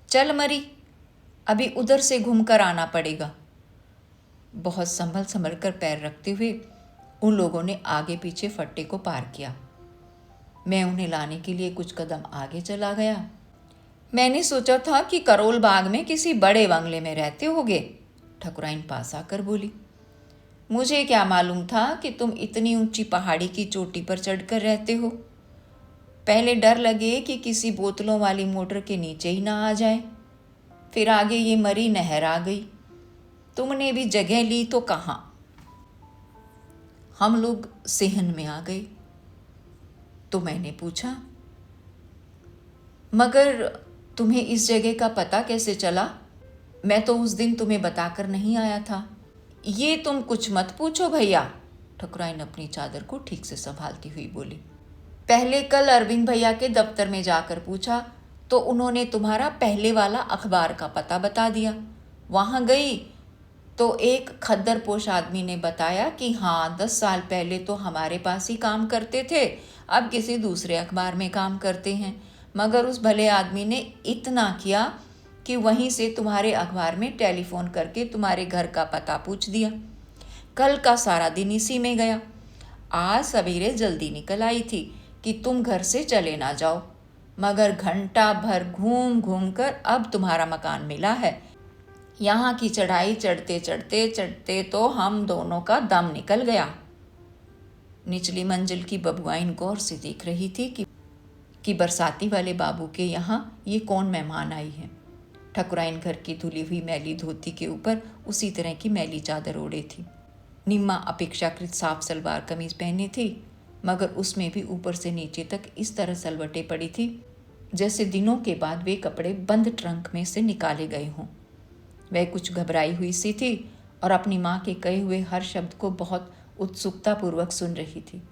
चल मरी, अभी उधर से घूमकर आना पड़ेगा। बहुत संभल संभल कर पैर रखते हुए उन लोगों ने आगे पीछे फट्टे को पार किया। मैं उन्हें लाने के लिए कुछ कदम आगे चला गया। मैंने सोचा था कि करोल बाग में किसी बड़े बंगले में रहते होगे, ठकुराइन पास आकर बोली। मुझे क्या मालूम था कि तुम इतनी ऊंची पहाड़ी की चोटी पर चढ़कर रहते हो। पहले डर लगे कि किसी बोतलों वाली मोटर के नीचे ही ना आ जाए, फिर आगे ये मरी नहर आ गई। तुमने भी जगह ली तो कहाँ। हम लोग सेहन में आ गए। तो मैंने पूछा, मगर तुम्हें इस जगह का पता कैसे चला? मैं तो उस दिन तुम्हें बताकर नहीं आया था। ये तुम कुछ मत पूछो भैया, ठकुराइन अपनी चादर को ठीक से संभालती हुई बोली। पहले कल अरविंद भैया के दफ्तर में जाकर पूछा तो उन्होंने तुम्हारा पहले वाला अखबार का पता बता दिया। वहाँ गई तो एक खद्दरपोश आदमी ने बताया कि हाँ, 10 साल पहले तो हमारे पास ही काम करते थे, अब किसी दूसरे अखबार में काम करते हैं। मगर उस भले आदमी ने इतना किया कि वहीं से तुम्हारे अखबार में टेलीफोन करके तुम्हारे घर का पता पूछ दिया। कल का सारा दिन इसी में गया। आज सवेरे जल्दी निकल आई थी कि तुम घर से चले ना जाओ, मगर घंटा भर घूम घूम कर अब तुम्हारा मकान मिला है। यहाँ की चढ़ाई चढ़ते चढ़ते चढ़ते तो हम दोनों का दम निकल गया। निचली मंजिल की बबुआइन गौर से देख रही थी कि बरसाती वाले बाबू के यहाँ ये कौन मेहमान आई है। ठकुराइन घर की धुली हुई मैली धोती के ऊपर उसी तरह की मैली चादर ओढ़े थी। निम्मा अपेक्षाकृत साफ सलवार कमीज पहनी थी, मगर उसमें भी ऊपर से नीचे तक इस तरह सलवटें पड़ी थी जैसे दिनों के बाद वे कपड़े बंद ट्रंक में से निकाले गए हों। वह कुछ घबराई हुई सी थी और अपनी माँ के कहे हुए हर शब्द को बहुत उत्सुकतापूर्वक सुन रही थी।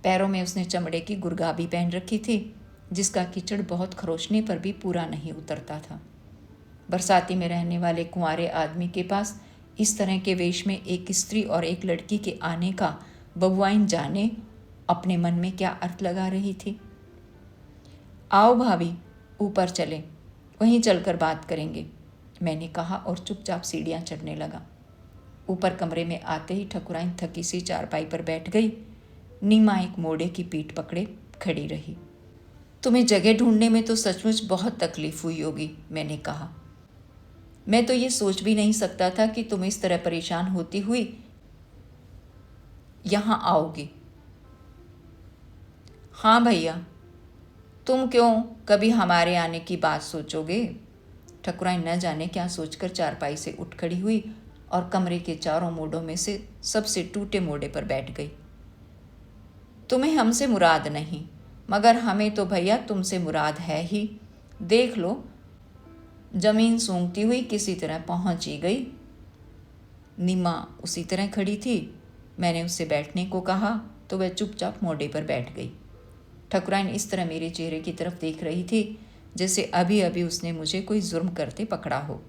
पैरों में उसने चमड़े की गुरगाबी पहन रखी थी, जिसका कीचड़ बहुत खरोचने पर भी पूरा नहीं उतरता था। बरसाती में रहने वाले कुंवारे आदमी के पास इस तरह के वेश में एक स्त्री और एक लड़की के आने का बबुआइन जाने अपने मन में क्या अर्थ लगा रही थी। आओ भाभी, ऊपर चलें, वहीं चलकर बात करेंगे, मैंने कहा और चुपचाप सीढ़ियाँ चढ़ने लगा। ऊपर कमरे में आते ही ठकुराइन थकी सी चारपाई पर बैठ गई। नीमा एक मोड़े की पीठ पकड़े खड़ी रही। तुम्हें जगह ढूंढने में तो सचमुच बहुत तकलीफ हुई होगी, मैंने कहा। मैं तो ये सोच भी नहीं सकता था कि तुम इस तरह परेशान होती हुई यहाँ आओगी। हाँ भैया, तुम क्यों कभी हमारे आने की बात सोचोगे? ठकुराइन न जाने क्या सोचकर चारपाई से उठ खड़ी हुई और कमरे के चारों मोड़ों में से सबसे टूटे मोड़े पर बैठ गई। तुम्हें हमसे मुराद नहीं, मगर हमें तो भैया तुमसे मुराद है ही। देख लो, जमीन सूंघती हुई किसी तरह पहुंच ही गई। निम्मा उसी तरह खड़ी थी। मैंने उससे बैठने को कहा तो वह चुपचाप मोड़े पर बैठ गई। ठकुराइन इस तरह मेरे चेहरे की तरफ देख रही थी जैसे अभी अभी उसने मुझे कोई जुर्म करते पकड़ा हो।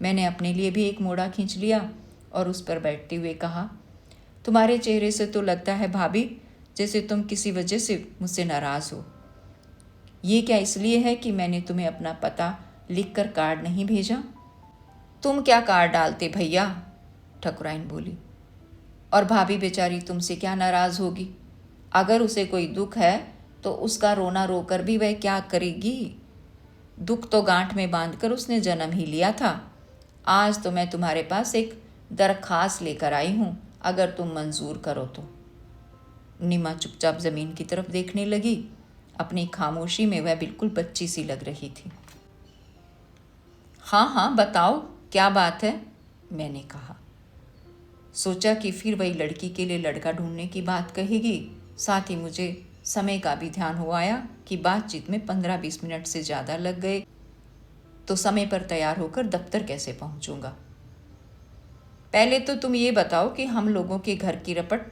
मैंने अपने लिए भी एक मोड़ा खींच लिया और उस पर बैठते हुए कहा, तुम्हारे चेहरे से तो लगता है भाभी जैसे तुम किसी वजह से मुझसे नाराज़ हो। ये क्या इसलिए है कि मैंने तुम्हें अपना पता लिखकर कार्ड नहीं भेजा? तुम क्या कार्ड डालते भैया, ठकुराइन बोली। और भाभी बेचारी तुमसे क्या नाराज़ होगी? अगर उसे कोई दुख है तो उसका रोना रोकर भी वह क्या करेगी? दुख तो गांठ में बांधकर उसने जन्म ही लिया था। आज तो मैं तुम्हारे पास एक दरख्वास्त लेकर आई हूँ, अगर तुम मंजूर करो तो। निमा चुपचाप ज़मीन की तरफ देखने लगी। अपनी खामोशी में वह बिल्कुल बच्ची सी लग रही थी। हाँ हाँ बताओ, क्या बात है, मैंने कहा। सोचा कि फिर वही लड़की के लिए लड़का ढूंढने की बात कहेगी। साथ ही मुझे समय का भी ध्यान हो आया कि बातचीत में 15-20 मिनट से ज़्यादा लग गए तो समय पर तैयार होकर दफ्तर कैसे पहुंचूंगा। पहले तो तुम ये बताओ कि हम लोगों के घर की रपट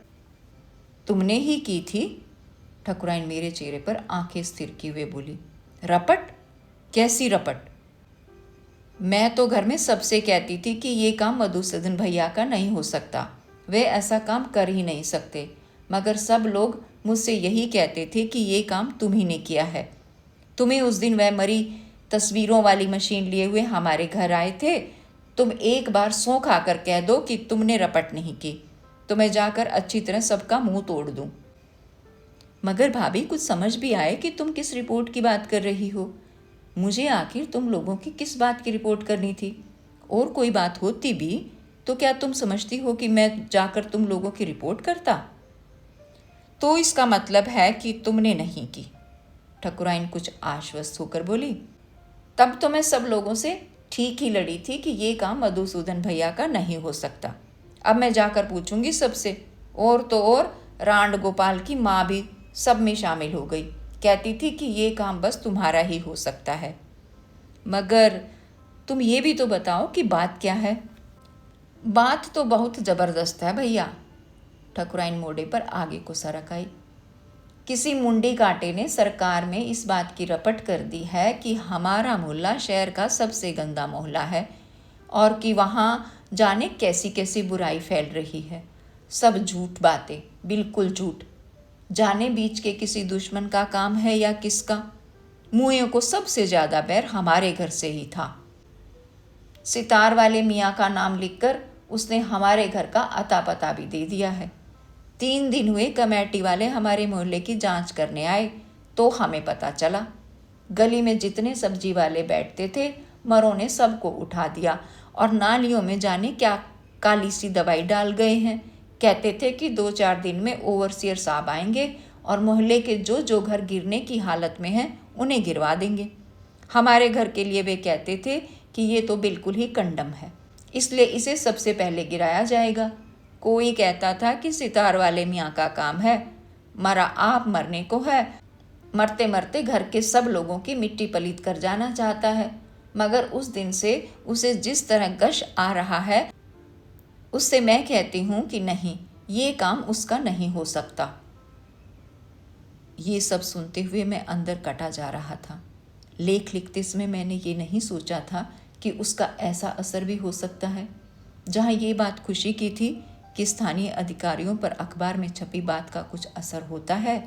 तुमने ही की थी? ठकुराइन मेरे चेहरे पर आंखें स्थिर किए हुए बोली। रपट? कैसी रपट? मैं तो घर में सबसे कहती थी कि ये काम मधुसूदन भैया का नहीं हो सकता, वे ऐसा काम कर ही नहीं सकते, मगर सब लोग मुझसे यही कहते थे कि ये काम तुम ही ने किया है। तुम्हें उस दिन वह मरी तस्वीरों वाली मशीन लिए हुए हमारे घर आए थे। तुम एक बार सौं खाकर कह दो कि तुमने रपट नहीं की, तो मैं जाकर अच्छी तरह सबका मुंह तोड़ दूं। मगर भाभी, कुछ समझ भी आए कि तुम किस रिपोर्ट की बात कर रही हो। मुझे आखिर तुम लोगों की किस बात की रिपोर्ट करनी थी? और कोई बात होती भी तो क्या तुम समझती हो कि मैं जाकर तुम लोगों की रिपोर्ट करता? तो इसका मतलब है कि तुमने नहीं की। ठकुराइन कुछ आश्वस्त होकर बोली। तब तो मैं सब लोगों से ठीक ही लड़ी थी कि ये काम मधुसूदन भैया का नहीं हो सकता। अब मैं जाकर पूछूंगी सबसे। और तो और रांड गोपाल की माँ भी सब में शामिल हो गई, कहती थी कि ये काम बस तुम्हारा ही हो सकता है। मगर तुम ये भी तो बताओ कि बात क्या है? बात तो बहुत ज़बरदस्त है भैया। ठकुराइन मोड़े पर आगे को सरक आई। किसी मुंडी कांटे ने सरकार में इस बात की रपट कर दी है कि हमारा मोहल्ला शहर का सबसे गंदा मोहल्ला है और कि वहाँ जाने कैसी कैसी बुराई फैल रही है। सब झूठ बातें, बिल्कुल झूठ। जाने बीच के किसी दुश्मन का काम है या किसका। मुँहों को सबसे ज़्यादा बैर हमारे घर से ही था। सितार वाले मियाँ का नाम लिखकर उसने हमारे घर का अता पता भी दे दिया है। 3 दिन हुए कमेटी वाले हमारे मोहल्ले की जांच करने आए तो हमें पता चला। गली में जितने सब्जी वाले बैठते थे, मरों ने सबको उठा दिया और नालियों में जाने क्या काली सी दवाई डाल गए हैं। कहते थे कि 2-4 दिन में ओवरसियर साहब आएंगे और मोहल्ले के जो जो घर गिरने की हालत में हैं उन्हें गिरवा देंगे। हमारे घर के लिए वे कहते थे कि ये तो बिल्कुल ही कंडम है, इसलिए इसे सबसे पहले गिराया जाएगा। कोई कहता था कि सितार वाले मियाँ का काम है, मरा आप मरने को है, मरते मरते घर के सब लोगों की मिट्टी पलीत कर जाना चाहता है। मगर उस दिन से उसे जिस तरह गश आ रहा है, उससे मैं कहती हूँ कि नहीं, ये काम उसका नहीं हो सकता। ये सब सुनते हुए मैं अंदर कटा जा रहा था। लेख लिखते समय मैंने ये नहीं सोचा था कि उसका ऐसा असर भी हो सकता है। जहाँ ये बात खुशी की थी कि स्थानीय अधिकारियों पर अखबार में छपी बात का कुछ असर होता है,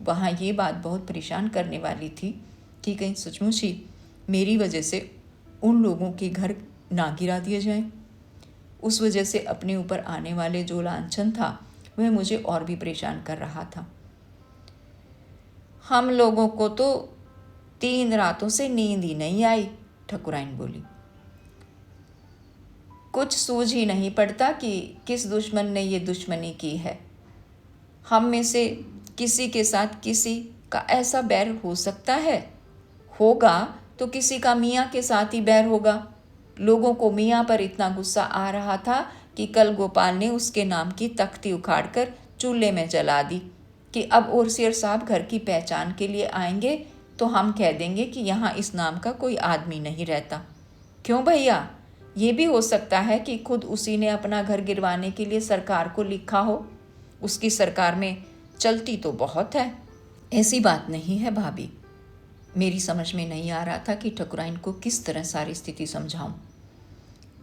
वहाँ ये बात बहुत परेशान करने वाली थी कि कहीं सचमुच ही मेरी वजह से उन लोगों के घर ना गिरा दिए जाएं। उस वजह से अपने ऊपर आने वाले जो लांछन था वह मुझे और भी परेशान कर रहा था। हम लोगों को तो 3 रातों से नींद ही नहीं आई, ठकुराइन बोली। कुछ सूझ ही नहीं पड़ता कि किस दुश्मन ने ये दुश्मनी की है। हम में से किसी के साथ किसी का ऐसा बैर हो सकता है? होगा तो किसी का मियाँ के साथ ही बैर होगा। लोगों को मियाँ पर इतना गुस्सा आ रहा था कि कल गोपाल ने उसके नाम की तख्ती उखाड़कर चूल्हे में जला दी कि अब ओरसियर साहब घर की पहचान के लिए आएंगे तो हम कह देंगे कि यहाँ इस नाम का कोई आदमी नहीं रहता। क्यों भैया, ये भी हो सकता है कि खुद उसी ने अपना घर गिरवाने के लिए सरकार को लिखा हो। उसकी सरकार में चलती तो बहुत है। ऐसी बात नहीं है भाभी। मेरी समझ में नहीं आ रहा था कि ठकुराइन को किस तरह सारी स्थिति समझाऊं।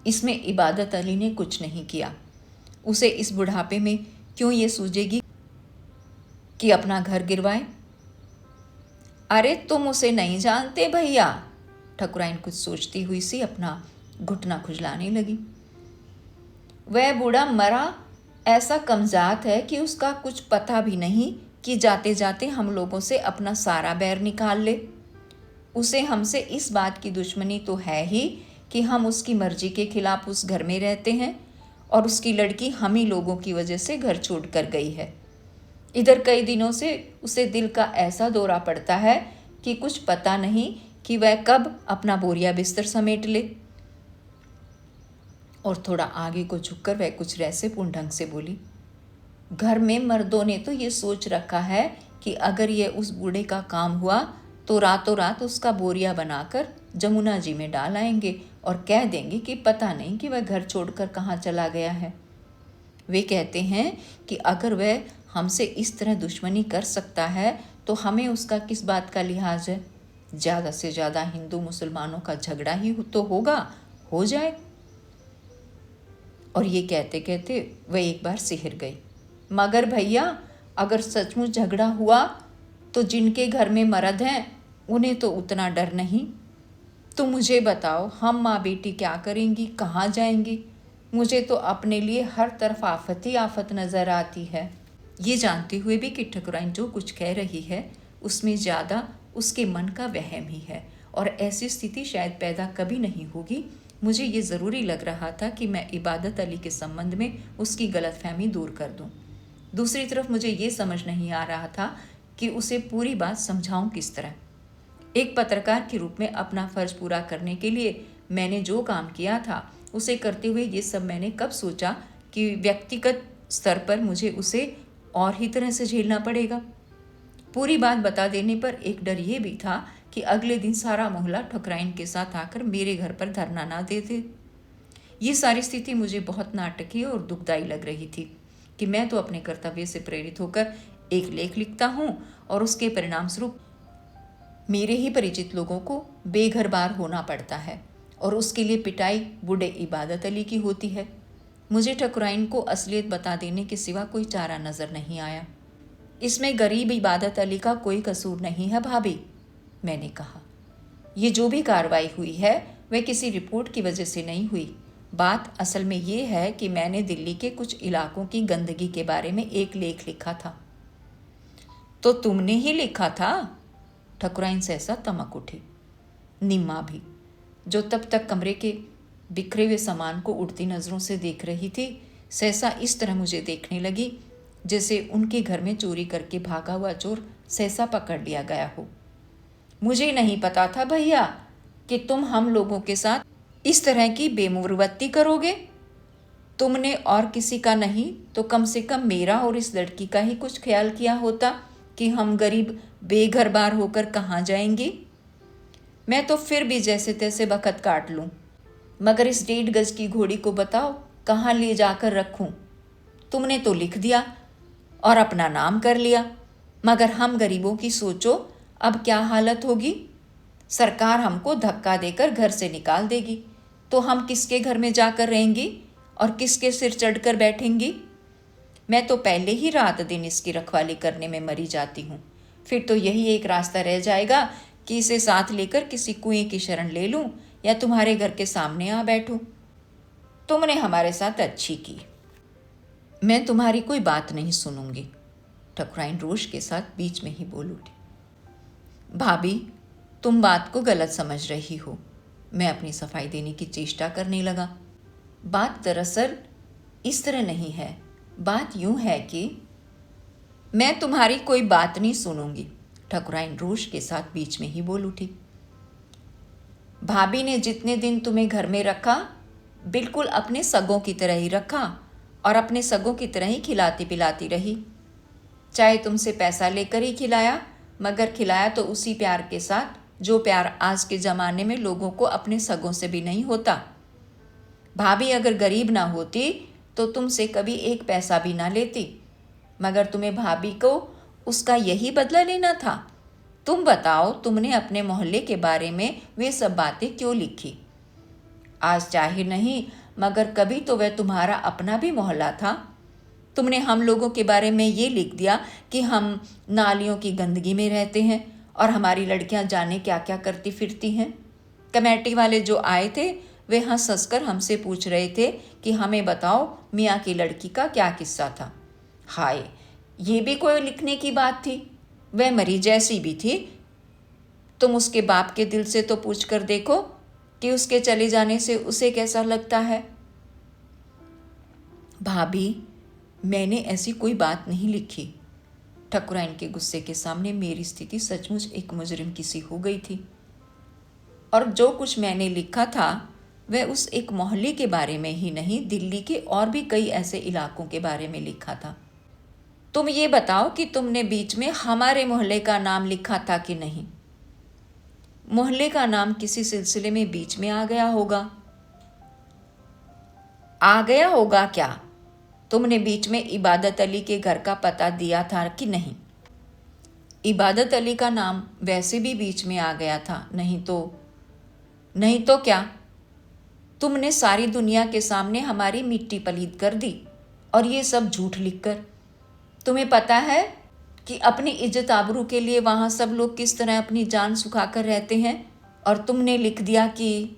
इसमें इबादत अली ने कुछ नहीं किया। उसे इस बुढ़ापे में क्यों ये सूझेगी कि अपना घर गिरवाए? अरे तुम उसे नहीं जानते भैया। ठकुराइन कुछ सोचती हुई सी अपना घुटना खुजलाने लगी। वह बूढ़ा मरा ऐसा कमजात है कि उसका कुछ पता भी नहीं कि जाते जाते हम लोगों से अपना सारा बैर निकाल ले। उसे हमसे इस बात की दुश्मनी तो है ही कि हम उसकी मर्जी के खिलाफ उस घर में रहते हैं और उसकी लड़की हम ही लोगों की वजह से घर छोड़ कर गई है। इधर कई दिनों से उसे दिल का ऐसा दौरा पड़ता है कि कुछ पता नहीं कि वह कब अपना बोरिया बिस्तर समेट ले। और थोड़ा आगे को झुककर वह कुछ रहस्यपूर्ण ढंग से बोली, घर में मर्दों ने तो ये सोच रखा है कि अगर ये उस बूढ़े का काम हुआ तो रातों रात उसका बोरिया बनाकर जमुना जी में डाल आएंगे और कह देंगे कि पता नहीं कि वह घर छोड़कर कहाँ चला गया है। वे कहते हैं कि अगर वह हमसे इस तरह दुश्मनी कर सकता है तो हमें उसका किस बात का लिहाज है। ज़्यादा से ज़्यादा हिंदू मुसलमानों का झगड़ा ही तो होगा, हो जाए। और ये कहते कहते वह एक बार सिहर गई। मगर भैया, अगर सचमुच झगड़ा हुआ तो जिनके घर में मर्द हैं उन्हें तो उतना डर नहीं। तो मुझे बताओ, हम माँ बेटी क्या करेंगी, कहाँ जाएंगी? मुझे तो अपने लिए हर तरफ आफत ही आफत नज़र आती है। ये जानते हुए भी कि ठकुराइन जो कुछ कह रही है उसमें ज़्यादा उसके मन का वहम ही है और ऐसी स्थिति शायद पैदा कभी नहीं होगी, मुझे ये ज़रूरी लग रहा था कि मैं इबादत अली के संबंध में उसकी गलतफहमी दूर कर दूं। दूसरी तरफ मुझे ये समझ नहीं आ रहा था कि उसे पूरी बात समझाऊं किस तरह। एक पत्रकार के रूप में अपना फ़र्ज पूरा करने के लिए मैंने जो काम किया था उसे करते हुए ये सब मैंने कब सोचा कि व्यक्तिगत स्तर पर मुझे उसे और ही तरह से झेलना पड़ेगा। पूरी बात बता देने पर एक डर ये भी था कि अगले दिन सारा मोहल्ला ठकुराइन के साथ आकर मेरे घर पर धरना ना दे दे। ये सारी स्थिति मुझे बहुत नाटकीय और दुखदायी लग रही थी कि मैं तो अपने कर्तव्य से प्रेरित होकर एक लेख लिखता हूँ और उसके परिणाम स्वरूप मेरे ही परिचित लोगों को बेघर बार होना पड़ता है और उसके लिए पिटाई बूढ़े इबादत अली की होती है। मुझे ठकुराइन को असलियत बता देने के सिवा कोई चारा नज़र नहीं आया। इसमें गरीब इबादत अली का कोई कसूर नहीं है भाभी, मैंने कहा। ये जो भी कार्रवाई हुई है वह किसी रिपोर्ट की वजह से नहीं हुई। बात असल में ये है कि मैंने दिल्ली के कुछ इलाकों की गंदगी के बारे में एक लेख लिखा था। तो तुमने ही लिखा था? ठकुराइन सहसा तमक उठी। निम्मा भी, जो तब तक कमरे के बिखरे हुए सामान को उड़ती नज़रों से देख रही थी, सहसा इस तरह मुझे देखने लगी जैसे उनके घर में चोरी करके भागा हुआ चोर सहसा पकड़ लिया गया हो। मुझे नहीं पता था भैया कि तुम हम लोगों के साथ इस तरह की बेमुरवत्ती करोगे। तुमने और किसी का नहीं तो कम से कम मेरा और इस लड़की का ही कुछ ख्याल किया होता कि हम गरीब बेघर बार होकर कहाँ जाएंगे। मैं तो फिर भी जैसे तैसे बखत काट लूँ, मगर इस 1.5 गज की घोड़ी को बताओ कहाँ ले जाकर रखूँ। तुमने तो लिख दिया और अपना नाम कर लिया, मगर हम गरीबों की सोचो अब क्या हालत होगी। सरकार हमको धक्का देकर घर से निकाल देगी तो हम किसके घर में जाकर रहेंगी और किसके सिर चढ़कर बैठेंगी। मैं तो पहले ही रात दिन इसकी रखवाली करने में मरी जाती हूँ। फिर तो यही एक रास्ता रह जाएगा कि इसे साथ लेकर किसी कुएं की शरण ले लूँ या तुम्हारे घर के सामने आ बैठूँ। तुमने हमारे साथ अच्छी की। मैं तुम्हारी कोई बात नहीं सुनूंगी, ठकुराइन रोष के साथ बीच में ही बोल उठी। भाभी, तुम बात को गलत समझ रही हो। मैं अपनी सफाई देने की चेष्टा करने लगा। बात दरअसल इस तरह नहीं है। बात यूं है कि मैं तुम्हारी कोई बात नहीं सुनूंगी, ठकुराइन रोष के साथ बीच में ही बोल उठी। भाभी ने जितने दिन तुम्हें घर में रखा बिल्कुल अपने सगों की तरह ही रखा और अपने सगों की तरह ही खिलाती पिलाती रही। चाहे तुमसे पैसा लेकर ही खिलाया, मगर खिलाया तो उसी प्यार के साथ जो प्यार आज के ज़माने में लोगों को अपने सगों से भी नहीं होता। भाभी अगर गरीब ना होती तो तुमसे कभी एक पैसा भी ना लेती, मगर तुम्हें भाभी को उसका यही बदला लेना था। तुम बताओ, तुमने अपने मोहल्ले के बारे में वे सब बातें क्यों लिखी? आज चाहे नहीं, मगर कभी तो वह तुम्हारा अपना भी मोहल्ला था। तुमने हम लोगों के बारे में ये लिख दिया कि हम नालियों की गंदगी में रहते हैं और हमारी लड़कियां जाने क्या क्या करती फिरती हैं। कमेटी वाले जो आए थे वे हंस हंस कर हमसे पूछ रहे थे कि हमें बताओ मियाँ की लड़की का क्या किस्सा था। हाय, ये भी कोई लिखने की बात थी? वह मरी जैसी भी थी। तुम उसके बाप के दिल से तो पूछ कर देखो कि उसके चले जाने से उसे कैसा लगता है। भाभी, मैंने ऐसी कोई बात नहीं लिखी। ठकुराइन के गुस्से के सामने मेरी स्थिति सचमुच एक मुजरिम की सी हो गई थी। और जो कुछ मैंने लिखा था वह उस एक मोहल्ले के बारे में ही नहीं, दिल्ली के और भी कई ऐसे इलाकों के बारे में लिखा था। तुम ये बताओ कि तुमने बीच में हमारे मोहल्ले का नाम लिखा था कि नहीं? मोहल्ले का नाम किसी सिलसिले में बीच में आ गया होगा। आ गया होगा क्या? तुमने बीच में इबादत अली के घर का पता दिया था कि नहीं? इबादत अली का नाम वैसे भी बीच में आ गया था, नहीं तो क्या? तुमने सारी दुनिया के सामने हमारी मिट्टी पलीद कर दी, और ये सब झूठ लिखकर। तुम्हें पता है कि अपनी इज्जत आबरू के लिए वहाँ सब लोग किस तरह अपनी जान सुखाकर रहते हैं, और तुमने लिख दिया कि।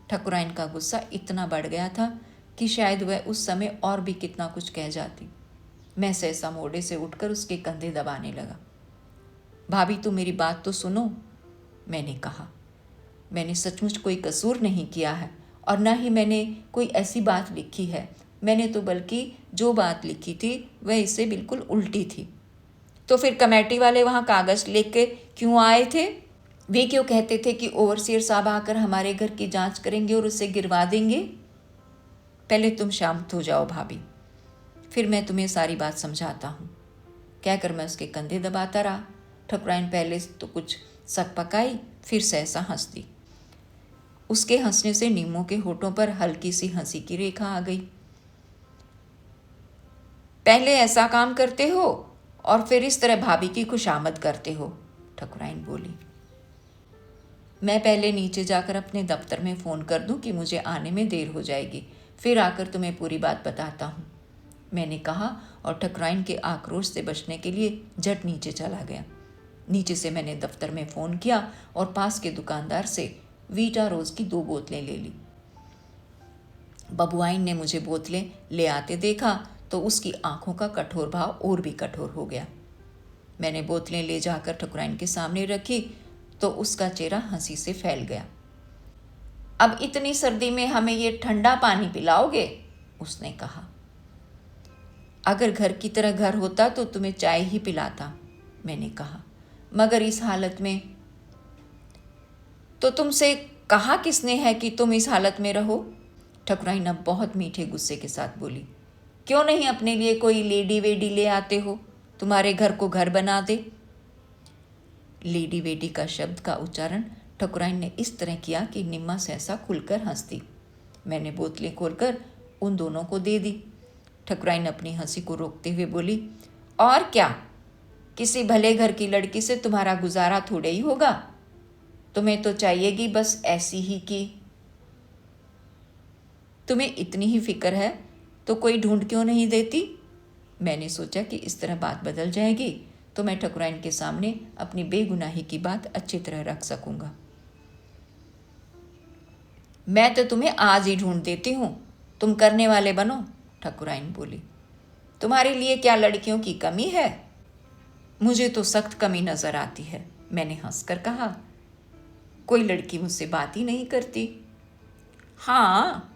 ठकुराइन का गुस्सा इतना बढ़ गया था कि शायद वह उस समय और भी कितना कुछ कह जाती। मैं सहसा मोड़े से उठकर उसके कंधे दबाने लगा। भाभी, तू मेरी बात तो सुनो, मैंने कहा। मैंने सचमुच कोई कसूर नहीं किया है, और न ही मैंने कोई ऐसी बात लिखी है। मैंने तो बल्कि जो बात लिखी थी वह इससे बिल्कुल उल्टी थी। तो फिर कमेटी वाले वहाँ कागज़ लेके क्यों आए थे? वे क्यों कहते थे कि ओवरसीयर साहब आकर हमारे घर की जांच करेंगे और उसे गिरवा देंगे? पहले तुम शांत हो जाओ भाभी, फिर मैं तुम्हें सारी बात समझाता हूँ, कहकर मैं उसके कंधे दबाता रहा। ठकुराइन पहले तो कुछ सक पकाई, फिर सहसा हंस दी। उसके हंसने से नीमों के होठों पर हल्की सी हंसी की रेखा आ गई। पहले ऐसा काम करते हो और फिर इस तरह भाभी की खुशामद करते हो, ठकुराइन बोली। मैं पहले नीचे जाकर अपने दफ्तर में फ़ोन कर दूं कि मुझे आने में देर हो जाएगी, फिर आकर तुम्हें पूरी बात बताता हूँ, मैंने कहा, और ठकुराइन के आक्रोश से बचने के लिए झट नीचे चला गया। नीचे से मैंने दफ्तर में फ़ोन किया और पास के दुकानदार से वीटा रोज़ की 2 बोतलें ले ली। बबुआइन ने मुझे बोतलें ले आते देखा तो उसकी आंखों का कठोर भाव और भी कठोर हो गया। मैंने बोतलें ले जाकर ठकुराइन के सामने रखी तो उसका चेहरा हंसी से फैल गया। अब इतनी सर्दी में हमें ये ठंडा पानी पिलाओगे? उसने कहा। अगर घर की तरह घर होता तो तुम्हें चाय ही पिलाता, मैंने कहा, मगर इस हालत में। तो तुमसे कहा किसने है कि तुम इस हालत में रहो? ठकुराइन अब बहुत मीठे गुस्से के साथ बोली। क्यों नहीं अपने लिए कोई लेडी वेडी ले आते हो, तुम्हारे घर को घर बना दे। लेडी वेडी का शब्द का उच्चारण ठकुराइन ने इस तरह किया कि निम्मा सहसा खुलकर हंस दी। मैंने बोतलें खोलकर उन दोनों को दे दी। ठकुराइन अपनी हंसी को रोकते हुए बोली, और क्या, किसी भले घर की लड़की से तुम्हारा गुजारा थोड़े ही होगा। तुम्हें तो चाहिएगी बस ऐसी ही की। तुम्हें इतनी ही फिक्र है तो कोई ढूंढ क्यों नहीं देती? मैंने सोचा कि इस तरह बात बदल जाएगी तो मैं ठकुराइन के सामने अपनी बेगुनाही की बात अच्छी तरह रख सकूंगा। मैं तो तुम्हें आज ही ढूंढ देती हूँ, तुम करने वाले बनो, ठकुराइन बोली। तुम्हारे लिए क्या लड़कियों की कमी है? मुझे तो सख्त कमी नजर आती है, मैंने हंसकर कहा। कोई लड़की मुझसे बात ही नहीं करती। हाँ,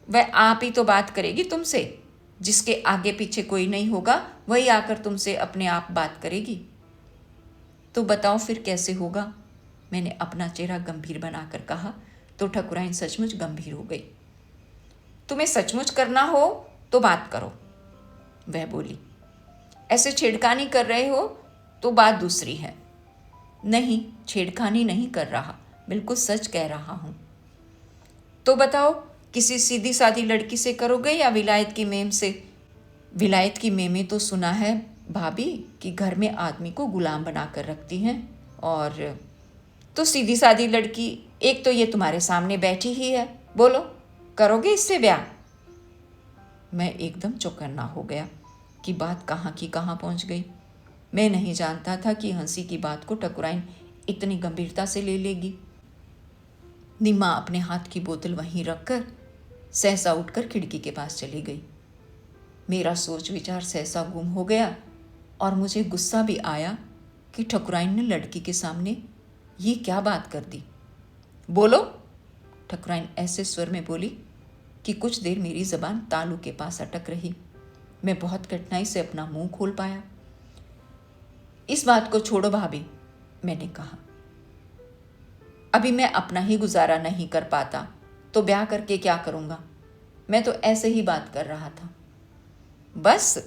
वह आप ही तो बात करेगी तुमसे। जिसके आगे पीछे कोई नहीं होगा वही आकर तुमसे अपने आप बात करेगी। तो बताओ फिर कैसे होगा? मैंने अपना चेहरा गंभीर बनाकर कहा तो ठकुराइन सचमुच गंभीर हो गई। तुम्हें सचमुच करना हो तो बात करो, वह बोली। ऐसे छेड़खानी कर रहे हो तो बात दूसरी है। नहीं, छेड़खानी नहीं कर रहा, बिल्कुल सच कह रहा हूँ। तो बताओ, किसी सीधी सादी लड़की से करोगे या विलायत की मेम से? विलायत की मेमें तो सुना है भाभी कि घर में आदमी को गुलाम बनाकर रखती हैं, और तो सीधी सादी लड़की एक तो ये तुम्हारे सामने बैठी ही है, बोलो करोगे इससे ब्याह? मैं एकदम चौकन्ना हो गया कि बात कहाँ की कहाँ पहुँच गई। मैं नहीं जानता था कि हंसी की बात को ठकुराइन इतनी गंभीरता से ले लेगी। निम्मा अपने हाथ की बोतल वहीं रखकर सहसा उठकर खिड़की के पास चली गई। मेरा सोच विचार सहसा गुम हो गया और मुझे गुस्सा भी आया कि ठकुराइन ने लड़की के सामने ये क्या बात कर दी। बोलो, ठकुराइन ऐसे स्वर में बोली कि कुछ देर मेरी जबान तालू के पास अटक रही। मैं बहुत कठिनाई से अपना मुंह खोल पाया। इस बात को छोड़ो भाभी, मैंने कहा। अभी मैं अपना ही गुजारा नहीं कर पाता तो ब्याह करके क्या करूँगा? मैं तो ऐसे ही बात कर रहा था। बस,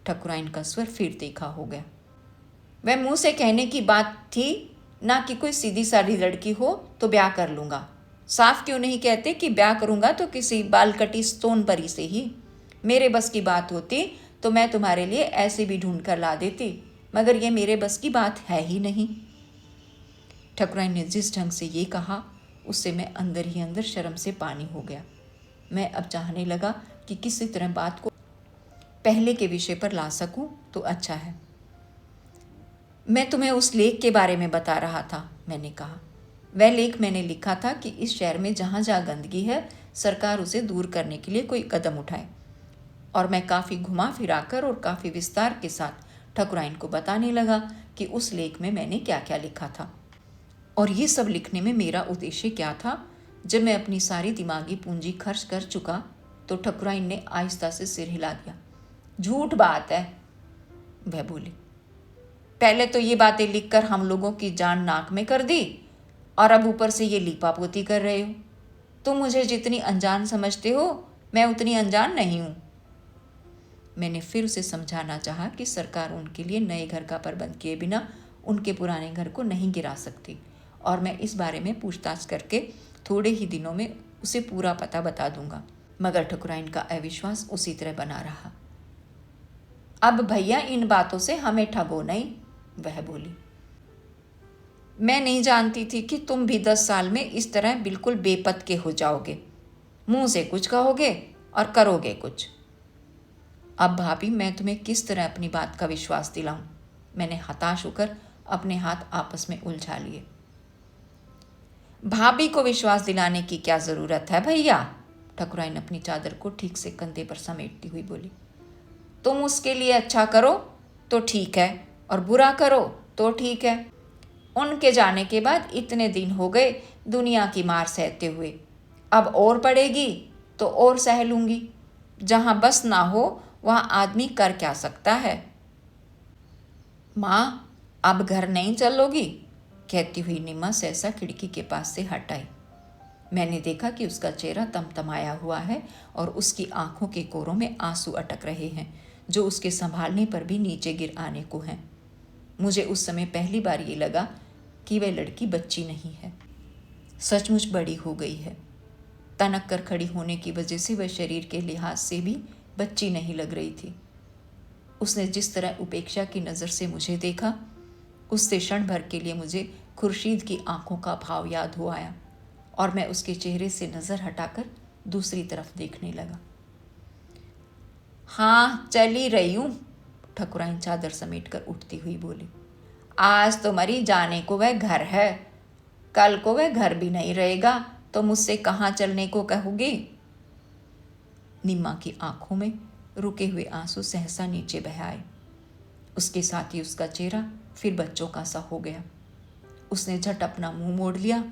ठकुराइन का स्वर फिर तीखा हो गया। वह मुंह से कहने की बात थी, ना कि कोई सीधी सादी लड़की हो तो ब्याह कर लूँगा। साफ क्यों नहीं कहते कि ब्याह करूँगा तो किसी बालकटी स्तोन परी से ही? मेरे बस की बात होती तो मैं तुम्हारे लिए ऐसे भी ढूंढ कर ला देती। मगर ये मेरे बस की बात है ही नहीं। ठकुराइन ने जिस ढंग से ये कहा उससे मैं अंदर ही अंदर शर्म से पानी हो गया। मैं अब चाहने लगा कि किसी तरह बात को पहले के विषय पर ला सकूं तो अच्छा है। मैं तुम्हें उस लेख के बारे में बता रहा था, मैंने कहा। वह लेख मैंने लिखा था कि इस शहर में जहाँ जहाँ गंदगी है सरकार उसे दूर करने के लिए कोई कदम उठाए। और मैं काफ़ी घुमा फिराकर और काफ़ी विस्तार के साथ ठकुराइन को बताने लगा कि उस लेख में मैंने क्या क्या लिखा था और ये सब लिखने में मेरा उद्देश्य क्या था। जब मैं अपनी सारी दिमागी पूंजी खर्च कर चुका तो ठकुराइन ने आहिस्ता से सिर हिला दिया। झूठ बात है, वह बोली। पहले तो ये बातें लिखकर हम लोगों की जान नाक में कर दी और अब ऊपर से ये लीपापोती कर रहे हो। तुम मुझे जितनी अनजान समझते हो मैं उतनी अनजान नहीं हूँ। मैंने फिर उसे समझाना चाहा कि सरकार उनके लिए नए घर का प्रबंध किए बिना उनके पुराने घर को नहीं गिरा सकती और मैं इस बारे में पूछताछ करके थोड़े ही दिनों में उसे पूरा पता बता दूंगा। मगर ठकुराइन का अविश्वास उसी तरह बना रहा। अब भैया इन बातों से हमें ठगो नहीं, वह बोली। मैं नहीं जानती थी कि तुम भी 10 साल में इस तरह बिल्कुल बेपत के हो जाओगे। मुंह से कुछ कहोगे और करोगे कुछ। अब भाभी मैं तुम्हें किस तरह अपनी बात का विश्वास दिलाऊं? मैंने हताश होकर अपने हाथ आपस में उलझा लिए। भाभी को विश्वास दिलाने की क्या जरूरत है भैया? ठकुराइन अपनी चादर को ठीक से कंधे पर समेटती हुई बोली। तुम उसके लिए अच्छा करो तो ठीक है और बुरा करो तो ठीक है। उनके जाने के बाद इतने दिन हो गए दुनिया की मार सहते हुए, अब और पड़ेगी तो और सह लूंगी। जहां बस ना हो वहां आदमी कर क्या सकता है। माँ, अब घर नहीं चलोगी? कहती हुई निम्मा सहसा खिड़की के पास से हट आई। मैंने देखा कि उसका चेहरा तमतमाया हुआ है और उसकी आंखों के कोरों में आंसू अटक रहे हैं जो उसके संभालने पर भी नीचे गिर आने को हैं। मुझे उस समय पहली बार ये लगा कि वह लड़की बच्ची नहीं है, सचमुच बड़ी हो गई है। तनक कर खड़ी होने की वजह से वह शरीर के लिहाज से भी बच्ची नहीं लग रही थी। उसने जिस तरह उपेक्षा की नज़र से मुझे देखा उससे क्षण भर के लिए मुझे खुर्शीद की आंखों का भाव याद हो आया और मैं उसके चेहरे से नज़र हटाकर दूसरी तरफ देखने लगा। हाँ, चली रही हूँ, ठकुराइन चादर समेट कर उठती हुई बोली। आज तो मरी जाने को वह घर है, कल को वह घर भी नहीं रहेगा तो मुझसे कहाँ चलने को कहोगी? निम्मा की आंखों में रुके हुए आंसू सहसा नीचे बह आए। उसके साथ ही उसका चेहरा फिर बच्चों का सा हो गया। उसने झट अपना मुंह मोड़ लिया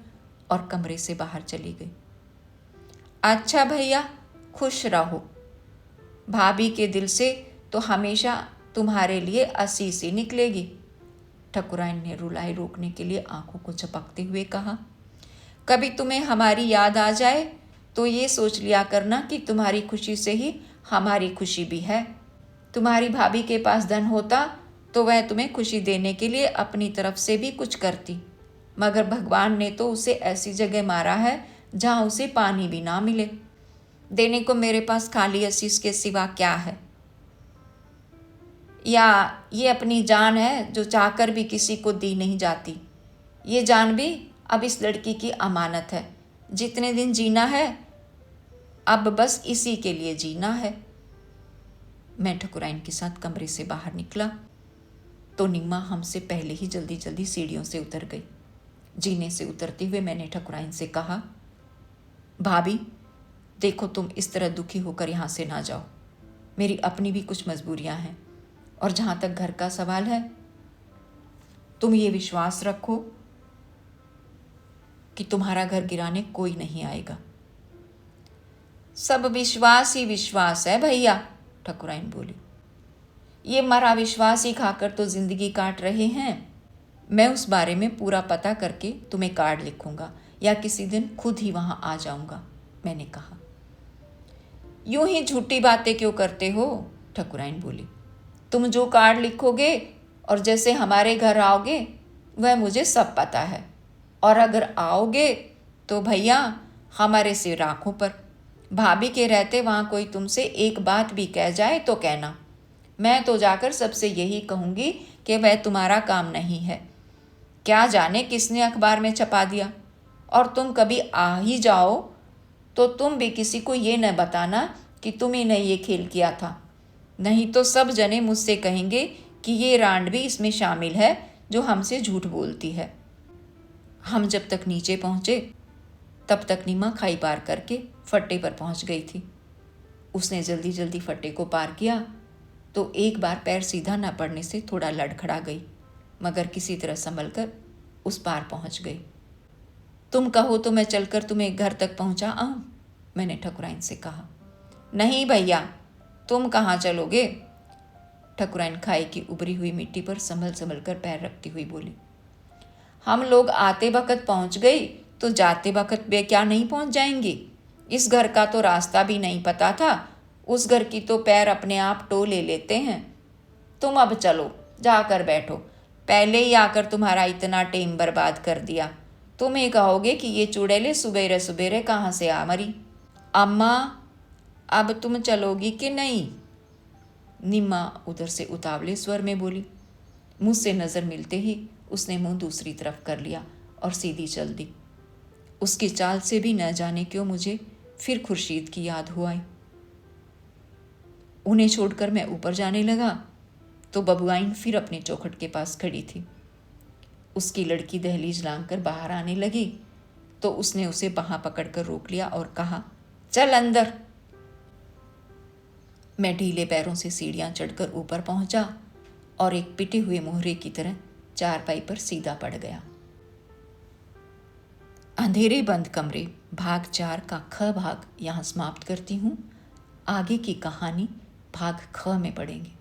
और कमरे से बाहर चली गई। अच्छा भैया, खुश रहो। भाभी के दिल से तो हमेशा तुम्हारे लिए असीसी निकलेगी, ठकुराइन ने रुलाई रोकने के लिए आंखों को झपकते हुए कहा। कभी तुम्हें हमारी याद आ जाए तो ये सोच लिया करना कि तुम्हारी खुशी से ही हमारी खुशी भी है। तुम्हारी भाभी के पास धन होता तो वह तुम्हें खुशी देने के लिए अपनी तरफ से भी कुछ करती, मगर भगवान ने तो उसे ऐसी जगह मारा है जहाँ उसे पानी भी ना मिले। देने को मेरे पास खाली असीस के सिवा क्या है? या ये अपनी जान है जो चाहकर भी किसी को दी नहीं जाती। ये जान भी अब इस लड़की की अमानत है। जितने दिन जीना है अब बस इसी के लिए जीना है। मैं ठकुराइन के साथ कमरे से बाहर निकला तो निम्मा हमसे पहले ही जल्दी जल्दी सीढ़ियों से उतर गई। जीने से उतरते हुए मैंने ठकुराइन से कहा, भाभी देखो, तुम इस तरह दुखी होकर यहाँ से ना जाओ। मेरी अपनी भी कुछ मजबूरियाँ हैं और जहाँ तक घर का सवाल है तुम ये विश्वास रखो कि तुम्हारा घर गिराने कोई नहीं आएगा। सब विश्वास ही विश्वास है भैया, ठकुराइन बोली। ये मरा विश्वास ही खाकर तो जिंदगी काट रहे हैं। मैं उस बारे में पूरा पता करके तुम्हें कार्ड लिखूंगा या किसी दिन खुद ही वहां आ जाऊंगा, मैंने कहा। यूं ही झूठी बातें क्यों करते हो, ठकुराइन बोली। तुम जो कार्ड लिखोगे और जैसे हमारे घर आओगे वह मुझे सब पता है, और अगर आओगे तो भैया हमारे सिर आंखों पर। भाभी के रहते वहाँ कोई तुमसे एक बात भी कह जाए तो कहना, मैं तो जाकर सबसे यही कहूँगी कि वह तुम्हारा काम नहीं है। क्या जाने किसने अखबार में छपा दिया, और तुम कभी आ ही जाओ तो तुम भी किसी को ये न बताना कि तुम्ही ने ये खेल किया था, नहीं तो सब जने मुझसे कहेंगे कि ये रांडवी इसमें शामिल है जो हमसे झूठ बोलती है। हम जब तक नीचे पहुँचे तब तक नीमा खाई पार करके फट्टे पर पहुँच गई थी। उसने जल्दी जल्दी फट्टे को पार किया तो एक बार पैर सीधा न पड़ने से थोड़ा लड़खड़ा गई, मगर किसी तरह संभल कर उस पार पहुँच गई। तुम कहो तो मैं चलकर तुम्हें घर तक पहुँचा आऊँ, मैंने ठकुराइन से कहा। नहीं भैया, तुम कहाँ चलोगे? ठकुराइन खाई की उभरी हुई मिट्टी पर संभल संभल कर पैर रखती हुई बोली। हम लोग आते वक्त पहुँच गई तो जाते वक्त वे क्या नहीं पहुँच जाएंगी? इस घर का तो रास्ता भी नहीं पता था, उस घर की तो पैर अपने आप टो ले लेते हैं। तुम अब चलो, जाकर बैठो, पहले ही आकर तुम्हारा इतना टेम बर्बाद कर दिया। तुम ही कहोगे कि ये चुड़ैले सुबेरे सुबेरे कहाँ से आ मरी। अम्मा, अब तुम चलोगी कि नहीं? निम्मा उधर से उतावले स्वर में बोली। मुझसे नज़र मिलते ही उसने मुंह दूसरी तरफ कर लिया और सीधी चल दी। उसकी चाल से भी न जाने क्यों मुझे फिर खुर्शीद की याद हो आई। उन्हें छोड़कर मैं ऊपर जाने लगा तो बबुआइन फिर अपने चौखट के पास खड़ी थी। उसकी लड़की दहलीज लांघ कर बाहर आने लगी तो उसने उसे बाहां पकड़कर रोक लिया और कहा, चल अंदर। मैं ढीले पैरों से सीढ़ियां चढ़कर ऊपर पहुंचा और एक पिटे हुए मोहरे की तरह चारपाई पर सीधा पड़ गया। अंधेरे बंद कमरे भाग 4 का ख भाग यहाँ समाप्त करती हूँ। आगे की कहानी भाग ख में पढ़ेंगे।